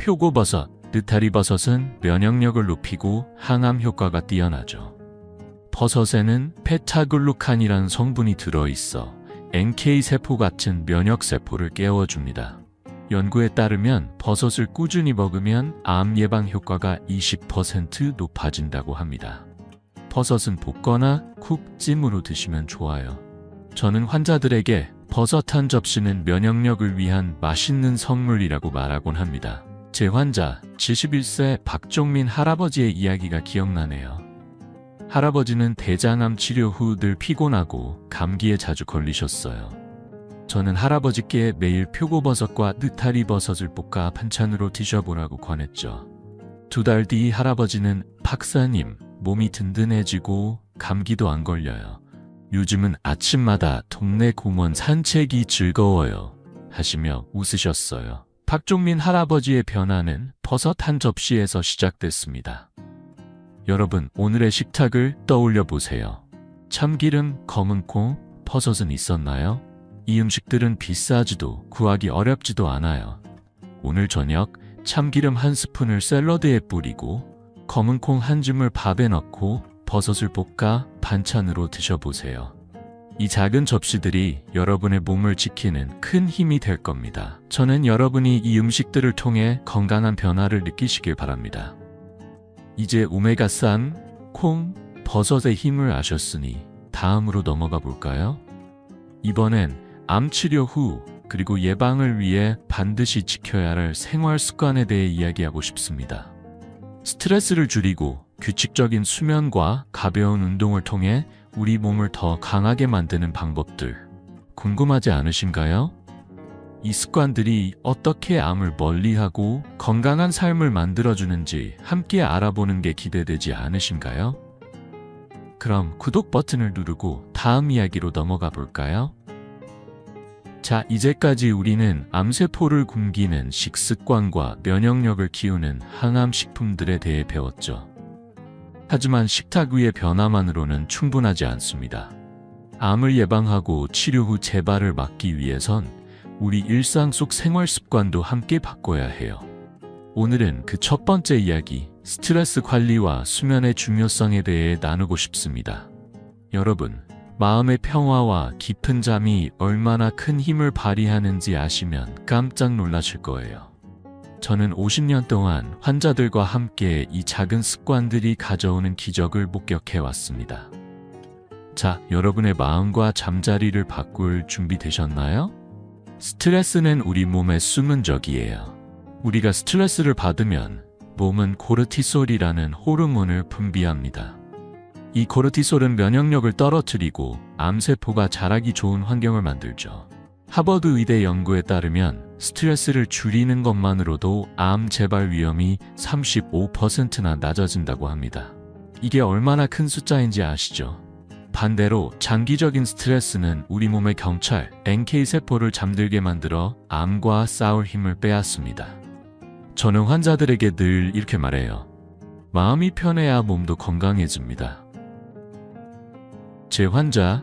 표고버섯, 느타리버섯은 면역력을 높이고 항암 효과가 뛰어나죠. 버섯에는 베타글루칸이라는 성분이 들어있어 NK세포 같은 면역세포를 깨워줍니다. 연구에 따르면 버섯을 꾸준히 먹으면 암 예방 효과가 20% 높아진다고 합니다. 버섯은 볶거나 쿡 찜으로 드시면 좋아요. 저는 환자들에게 버섯 한 접시는 면역력을 위한 맛있는 선물이라고 말하곤 합니다. 제 환자 71세 박종민 할아버지의 이야기가 기억나네요. 할아버지는 대장암 치료 후 늘 피곤하고 감기에 자주 걸리셨어요. 저는 할아버지께 매일 표고버섯과 느타리버섯을 볶아 반찬으로 드셔보라고 권했죠. 2달 뒤 할아버지는 박사님, 몸이 든든해지고 감기도 안 걸려요. 요즘은 아침마다 동네 공원 산책이 즐거워요 하시며 웃으셨어요. 박종민 할아버지의 변화는 버섯 한 접시에서 시작됐습니다. 여러분, 오늘의 식탁을 떠올려 보세요. 참기름, 검은 콩, 버섯은 있었나요? 이 음식들은 비싸지도 구하기 어렵지도 않아요. 오늘 저녁 참기름 한 스푼을 샐러드에 뿌리고 검은 콩 한 줌을 밥에 넣고 버섯을 볶아 반찬으로 드셔보세요. 이 작은 접시들이 여러분의 몸을 지키는 큰 힘이 될 겁니다. 저는 여러분이 이 음식들을 통해 건강한 변화를 느끼시길 바랍니다. 이제 오메가3, 콩, 버섯의 힘을 아셨으니 다음으로 넘어가 볼까요? 이번엔 암 치료 후 그리고 예방을 위해 반드시 지켜야 할 생활 습관에 대해 이야기하고 싶습니다. 스트레스를 줄이고 규칙적인 수면과 가벼운 운동을 통해 우리 몸을 더 강하게 만드는 방법들 궁금하지 않으신가요? 이 습관들이 어떻게 암을 멀리하고 건강한 삶을 만들어주는지 함께 알아보는 게 기대되지 않으신가요? 그럼 구독 버튼을 누르고 다음 이야기로 넘어가 볼까요? 자, 이제까지 우리는 암세포를 굶기는 식습관과 면역력을 키우는 항암식품들에 대해 배웠죠. 하지만 식탁 위의 변화만으로는 충분하지 않습니다. 암을 예방하고 치료 후 재발을 막기 위해선 우리 일상 속 생활 습관도 함께 바꿔야 해요. 오늘은 그 첫 번째 이야기, 스트레스 관리와 수면의 중요성에 대해 나누고 싶습니다. 여러분, 마음의 평화와 깊은 잠이 얼마나 큰 힘을 발휘하는지 아시면 깜짝 놀라실 거예요. 저는 50년 동안 환자들과 함께 이 작은 습관들이 가져오는 기적을 목격해 왔습니다. 자, 여러분의 마음과 잠자리를 바꿀 준비 되셨나요? 스트레스는 우리 몸의 숨은 적이에요. 우리가 스트레스를 받으면 몸은 코르티솔이라는 호르몬을 분비합니다. 이 코르티솔은 면역력을 떨어뜨리고 암세포가 자라기 좋은 환경을 만들죠. 하버드 의대 연구에 따르면 스트레스를 줄이는 것만으로도 암 재발 위험이 35%나 낮아진다고 합니다. 이게 얼마나 큰 숫자인지 아시죠? 반대로 장기적인 스트레스는 우리 몸의 경찰, NK세포를 잠들게 만들어 암과 싸울 힘을 빼앗습니다. 저는 환자들에게 늘 이렇게 말해요. 마음이 편해야 몸도 건강해집니다. 제 환자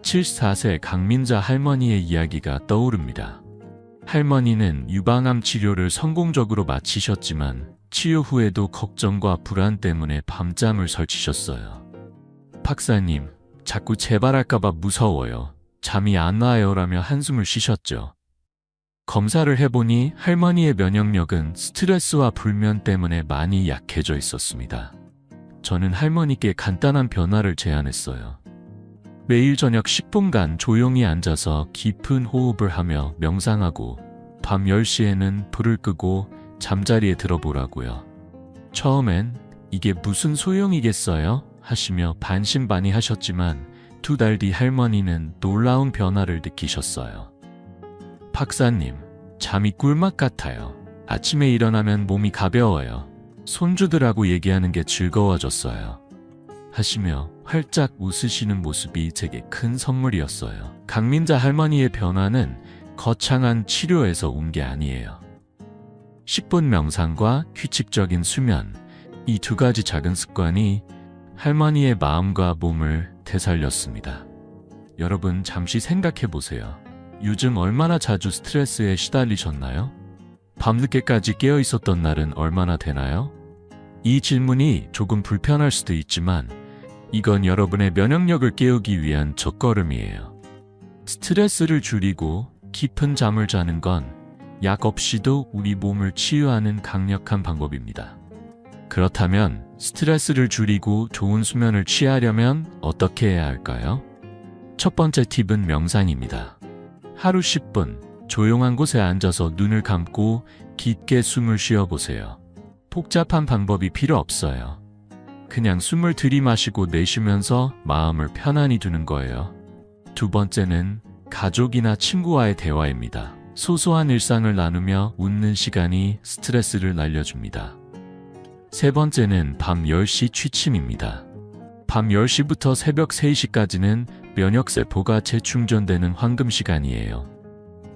74세 강민자 할머니의 이야기가 떠오릅니다. 할머니는 유방암 치료를 성공적으로 마치셨지만 치료 후에도 걱정과 불안 때문에 밤잠을 설치셨어요. 박사님, 자꾸 재발할까봐 무서워요. 잠이 안 와요라며 한숨을 쉬셨죠. 검사를 해보니 할머니의 면역력은 스트레스와 불면 때문에 많이 약해져 있었습니다. 저는 할머니께 간단한 변화를 제안했어요. 매일 저녁 10분간 조용히 앉아서 깊은 호흡을 하며 명상하고 밤 10시에는 불을 끄고 잠자리에 들어보라고요. 처음엔 이게 무슨 소용이겠어요? 하시며 반신반의하셨지만 2달 뒤 할머니는 놀라운 변화를 느끼셨어요. 박사님, 잠이 꿀맛 같아요. 아침에 일어나면 몸이 가벼워요. 손주들하고 얘기하는 게 즐거워졌어요. 하시며 활짝 웃으시는 모습이 제게 큰 선물이었어요. 강민자 할머니의 변화는 거창한 치료에서 온 게 아니에요. 10분 명상과 규칙적인 수면, 이 2가지 작은 습관이 할머니의 마음과 몸을 되살렸습니다. 여러분 잠시 생각해 보세요. 요즘 얼마나 자주 스트레스에 시달리셨나요? 밤늦게까지 깨어 있었던 날은 얼마나 되나요? 이 질문이 조금 불편할 수도 있지만 이건 여러분의 면역력을 깨우기 위한 첫걸음이에요. 스트레스를 줄이고 깊은 잠을 자는 건 약 없이도 우리 몸을 치유하는 강력한 방법입니다. 그렇다면 스트레스를 줄이고 좋은 수면을 취하려면 어떻게 해야 할까요? 첫 번째 팁은 명상입니다. 하루 10분 조용한 곳에 앉아서 눈을 감고 깊게 숨을 쉬어보세요. 복잡한 방법이 필요 없어요. 그냥 숨을 들이마시고 내쉬면서 마음을 편안히 두는 거예요. 두 번째는 가족이나 친구와의 대화입니다. 소소한 일상을 나누며 웃는 시간이 스트레스를 날려줍니다. 세 번째는 밤 10시 취침입니다. 밤 10시부터 새벽 3시까지는 면역세포가 재충전되는 황금 시간이에요.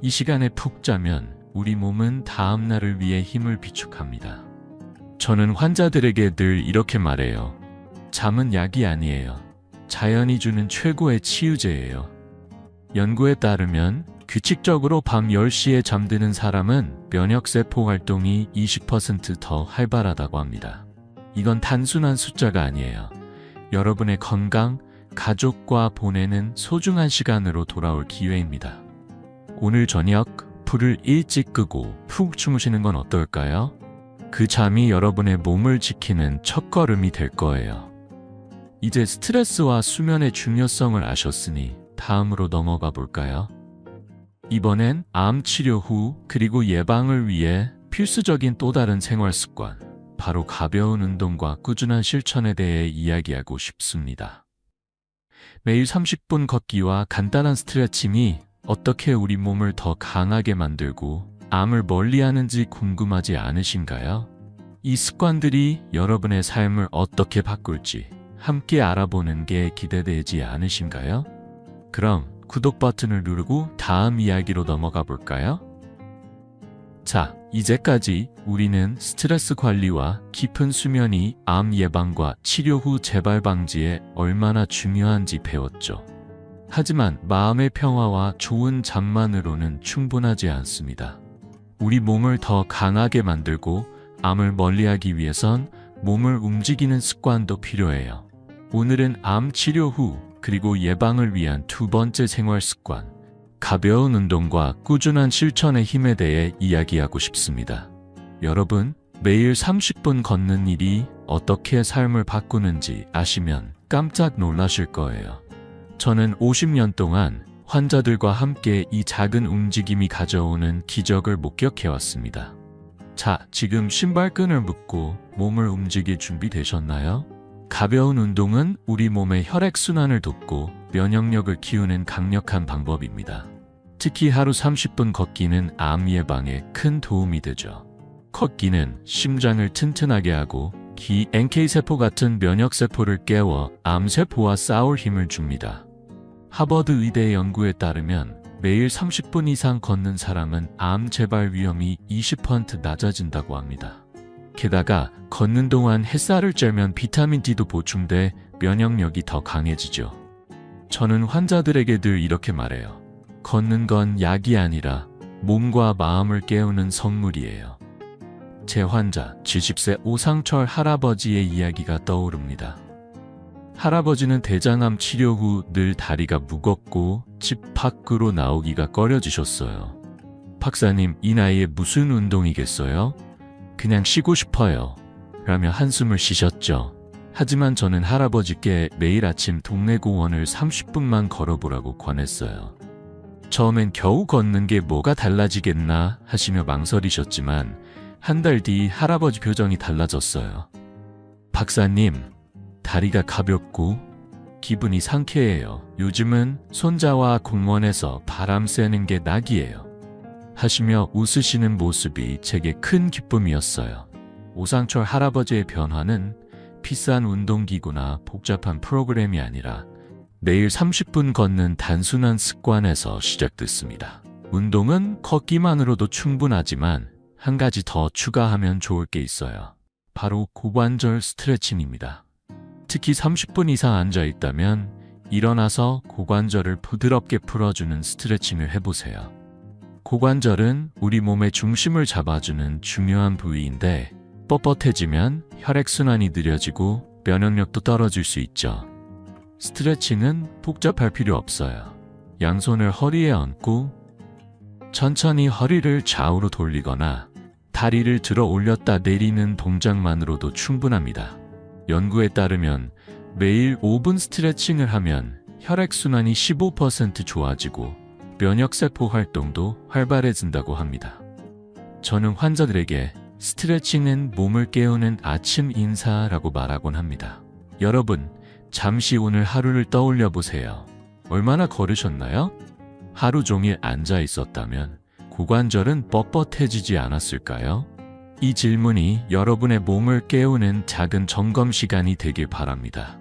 이 시간에 푹 자면 우리 몸은 다음 날을 위해 힘을 비축합니다. 저는 환자들에게 늘 이렇게 말해요. 잠은 약이 아니에요. 자연이 주는 최고의 치유제예요. 연구에 따르면 규칙적으로 밤 10시에 잠드는 사람은 면역세포 활동이 20% 더 활발하다고 합니다. 이건 단순한 숫자가 아니에요. 여러분의 건강, 가족과 보내는 소중한 시간으로 돌아올 기회입니다. 오늘 저녁 불을 일찍 끄고 푹 주무시는 건 어떨까요? 그 잠이 여러분의 몸을 지키는 첫걸음이 될 거예요. 이제 스트레스와 수면의 중요성을 아셨으니 다음으로 넘어가 볼까요? 이번엔 암 치료 후 그리고 예방을 위해 필수적인 또 다른 생활 습관, 바로 가벼운 운동과 꾸준한 실천에 대해 이야기하고 싶습니다. 매일 30분 걷기와 간단한 스트레칭이 어떻게 우리 몸을 더 강하게 만들고 암을 멀리하는지 궁금하지 않으신가요? 이 습관들이 여러분의 삶을 어떻게 바꿀지 함께 알아보는 게 기대되지 않으신가요? 그럼 구독 버튼을 누르고 다음 이야기로 넘어가 볼까요? 자, 이제까지 우리는 스트레스 관리와 깊은 수면이 암 예방과 치료 후 재발 방지에 얼마나 중요한지 배웠죠. 하지만 마음의 평화와 좋은 잠만으로는 충분하지 않습니다. 우리 몸을 더 강하게 만들고 암을 멀리하기 위해선 몸을 움직이는 습관도 필요해요. 오늘은 암 치료 후 그리고 예방을 위한 두 번째 생활 습관, 가벼운 운동과 꾸준한 실천의 힘에 대해 이야기하고 싶습니다. 여러분, 매일 30분 걷는 일이 어떻게 삶을 바꾸는지 아시면 깜짝 놀라실 거예요. 저는 50년 동안 환자들과 함께 이 작은 움직임이 가져오는 기적을 목격해왔습니다. 자, 지금 신발끈을 묶고 몸을 움직일 준비 되셨나요? 가벼운 운동은 우리 몸의 혈액순환을 돕고 면역력을 키우는 강력한 방법입니다. 특히 하루 30분 걷기는 암 예방에 큰 도움이 되죠. 걷기는 심장을 튼튼하게 하고 NK세포 같은 면역세포를 깨워 암세포와 싸울 힘을 줍니다. 하버드 의대 연구에 따르면 매일 30분 이상 걷는 사람은 암 재발 위험이 20% 낮아진다고 합니다. 게다가 걷는 동안 햇살을 쬐면 비타민 D도 보충돼 면역력이 더 강해지죠. 저는 환자들에게 늘 이렇게 말해요. 걷는 건 약이 아니라 몸과 마음을 깨우는 선물이에요. 제 환자 70세 오상철 할아버지의 이야기가 떠오릅니다. 할아버지는 대장암 치료 후 늘 다리가 무겁고 집 밖으로 나오기가 꺼려지셨어요. 박사님, 이 나이에 무슨 운동이겠어요? 그냥 쉬고 싶어요. 라며 한숨을 쉬셨죠. 하지만 저는 할아버지께 매일 아침 동네 공원을 30분만 걸어보라고 권했어요. 처음엔 겨우 걷는 게 뭐가 달라지겠나 하시며 망설이셨지만 한 달 뒤 할아버지 표정이 달라졌어요. 박사님, 다리가 가볍고 기분이 상쾌해요. 요즘은 손자와 공원에서 바람 쐬는 게 낙이에요. 하시며 웃으시는 모습이 제게 큰 기쁨이었어요. 오상철 할아버지의 변화는 비싼 운동기구나 복잡한 프로그램이 아니라 매일 30분 걷는 단순한 습관에서 시작됐습니다. 운동은 걷기만으로도 충분하지만 한 가지 더 추가하면 좋을 게 있어요. 바로 고관절 스트레칭입니다. 특히 30분 이상 앉아 있다면 일어나서 고관절을 부드럽게 풀어주는 스트레칭을 해보세요. 고관절은 우리 몸의 중심을 잡아주는 중요한 부위인데 뻣뻣해지면 혈액순환이 느려지고 면역력도 떨어질 수 있죠. 스트레칭은 복잡할 필요 없어요. 양손을 허리에 얹고 천천히 허리를 좌우로 돌리거나 다리를 들어 올렸다 내리는 동작만으로도 충분합니다. 연구에 따르면 매일 5분 스트레칭을 하면 혈액순환이 15% 좋아지고 면역세포 활동도 활발해진다고 합니다. 저는 환자들에게 스트레칭은 몸을 깨우는 아침 인사라고 말하곤 합니다. 여러분, 잠시 오늘 하루를 떠올려 보세요. 얼마나 걸으셨나요? 하루 종일 앉아 있었다면 고관절은 뻣뻣해지지 않았을까요? 이 질문이 여러분의 몸을 깨우는 작은 점검 시간이 되길 바랍니다.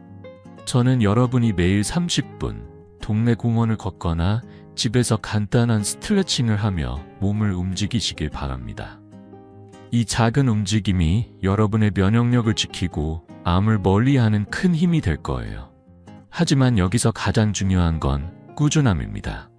저는 여러분이 매일 30분 동네 공원을 걷거나 집에서 간단한 스트레칭을 하며 몸을 움직이시길 바랍니다. 이 작은 움직임이 여러분의 면역력을 지키고 암을 멀리하는 큰 힘이 될 거예요. 하지만 여기서 가장 중요한 건 꾸준함입니다.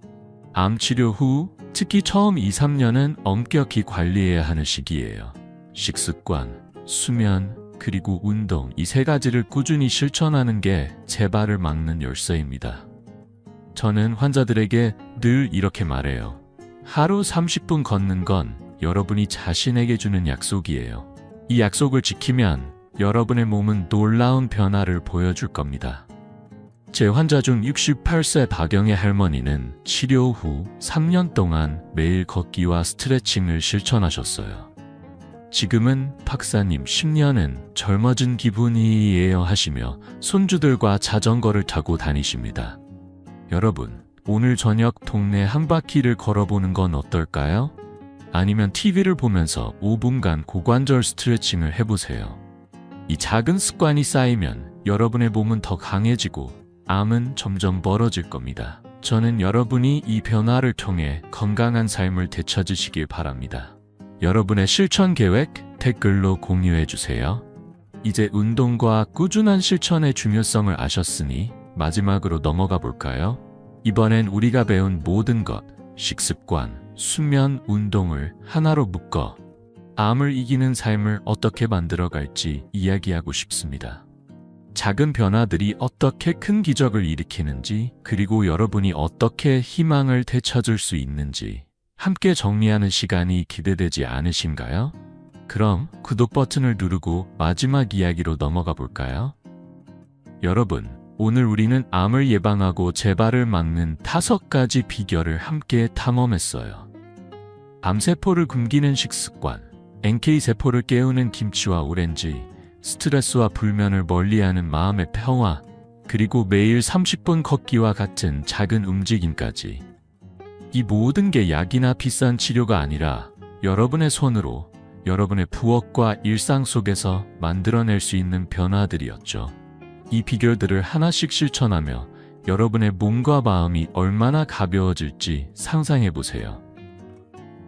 암 치료 후 특히 처음 2-3년은 엄격히 관리해야 하는 시기예요. 식습관, 수면, 그리고 운동 이 세 가지를 꾸준히 실천하는 게 재발을 막는 열쇠입니다. 저는 환자들에게 늘 이렇게 말해요. 하루 30분 걷는 건 여러분이 자신에게 주는 약속이에요. 이 약속을 지키면 여러분의 몸은 놀라운 변화를 보여줄 겁니다. 제 환자 중 68세 박영애 할머니는 치료 후 3년 동안 매일 걷기와 스트레칭을 실천하셨어요. 지금은 박사님 10년은 젊어진 기분이에요 하시며 손주들과 자전거를 타고 다니십니다. 여러분, 오늘 저녁 동네 한 바퀴를 걸어보는 건 어떨까요? 아니면 TV를 보면서 5분간 고관절 스트레칭을 해보세요. 이 작은 습관이 쌓이면 여러분의 몸은 더 강해지고 암은 점점 멀어질 겁니다. 저는 여러분이 이 변화를 통해 건강한 삶을 되찾으시길 바랍니다. 여러분의 실천 계획 댓글로 공유해 주세요. 이제 운동과 꾸준한 실천의 중요성을 아셨으니 마지막으로 넘어가 볼까요? 이번엔 우리가 배운 모든 것, 식습관, 수면, 운동을 하나로 묶어 암을 이기는 삶을 어떻게 만들어갈지 이야기하고 싶습니다. 작은 변화들이 어떻게 큰 기적을 일으키는지, 그리고 여러분이 어떻게 희망을 되찾을 수 있는지 함께 정리하는 시간이 기대되지 않으신가요? 그럼 구독 버튼을 누르고 마지막 이야기로 넘어가 볼까요? 여러분, 오늘 우리는 암을 예방하고 재발을 막는 5가지 비결을 함께 탐험했어요. 암세포를 굶기는 식습관, NK세포를 깨우는 김치와 오렌지, 스트레스와 불면을 멀리하는 마음의 평화, 그리고 매일 30분 걷기와 같은 작은 움직임까지. 이 모든 게 약이나 비싼 치료가 아니라 여러분의 손으로 여러분의 부엌과 일상 속에서 만들어낼 수 있는 변화들이었죠. 이 비결들을 하나씩 실천하며 여러분의 몸과 마음이 얼마나 가벼워질지 상상해 보세요.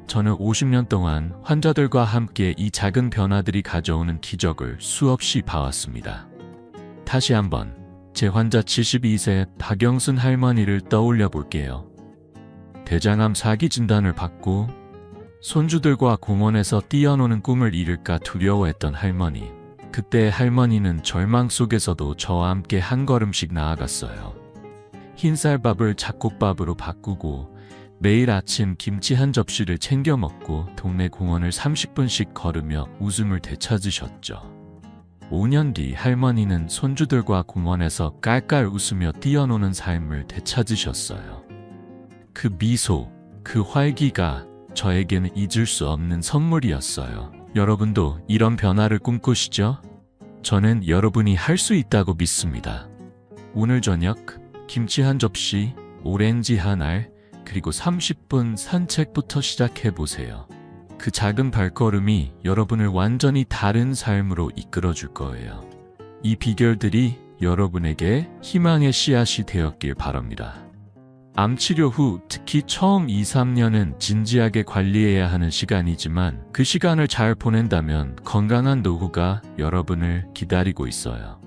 저는 50년 동안 환자들과 함께 이 작은 변화들이 가져오는 기적을 수없이 봐왔습니다. 다시 한번 제 환자 72세 박영순 할머니를 떠올려 볼게요. 대장암 4기 진단을 받고 손주들과 공원에서 뛰어노는 꿈을 이룰까 두려워했던 할머니. 그때 할머니는 절망 속에서도 저와 함께 한 걸음씩 나아갔어요. 흰쌀밥을 잡곡밥으로 바꾸고 매일 아침 김치 한 접시를 챙겨 먹고 동네 공원을 30분씩 걸으며 웃음을 되찾으셨죠. 5년 뒤 할머니는 손주들과 공원에서 깔깔 웃으며 뛰어노는 삶을 되찾으셨어요. 그 미소, 그 활기가 저에게는 잊을 수 없는 선물이었어요. 여러분도 이런 변화를 꿈꾸시죠? 저는 여러분이 할 수 있다고 믿습니다. 오늘 저녁 김치 한 접시, 오렌지 한 알, 그리고 30분 산책부터 시작해보세요. 그 작은 발걸음이 여러분을 완전히 다른 삶으로 이끌어 줄 거예요. 이 비결들이 여러분에게 희망의 씨앗이 되었길 바랍니다. 암 치료 후 특히 처음 2, 3년은 진지하게 관리해야 하는 시간이지만 그 시간을 잘 보낸다면 건강한 노후가 여러분을 기다리고 있어요.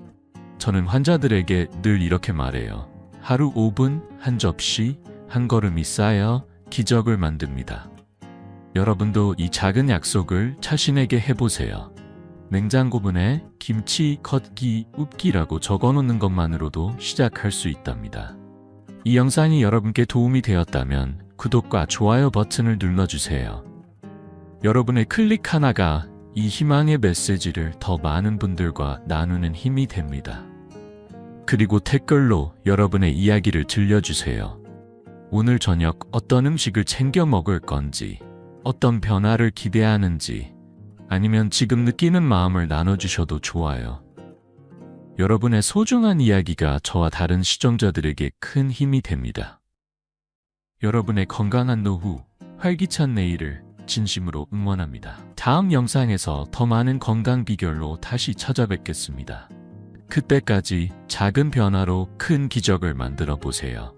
저는 환자들에게 늘 이렇게 말해요. 하루 5분 한 접시 한 걸음이 쌓여 기적을 만듭니다. 여러분도 이 작은 약속을 자신에게 해보세요. 냉장고문에 김치, 걷기, 웃기라고 적어놓는 것만으로도 시작할 수 있답니다. 이 영상이 여러분께 도움이 되었다면 구독과 좋아요 버튼을 눌러주세요. 여러분의 클릭 하나가 이 희망의 메시지를 더 많은 분들과 나누는 힘이 됩니다. 그리고 댓글로 여러분의 이야기를 들려주세요. 오늘 저녁 어떤 음식을 챙겨 먹을 건지, 어떤 변화를 기대하는지, 아니면 지금 느끼는 마음을 나눠주셔도 좋아요. 여러분의 소중한 이야기가 저와 다른 시청자들에게 큰 힘이 됩니다. 여러분의 건강한 노후, 활기찬 내일을 진심으로 응원합니다. 다음 영상에서 더 많은 건강 비결로 다시 찾아뵙겠습니다. 그때까지 작은 변화로 큰 기적을 만들어 보세요.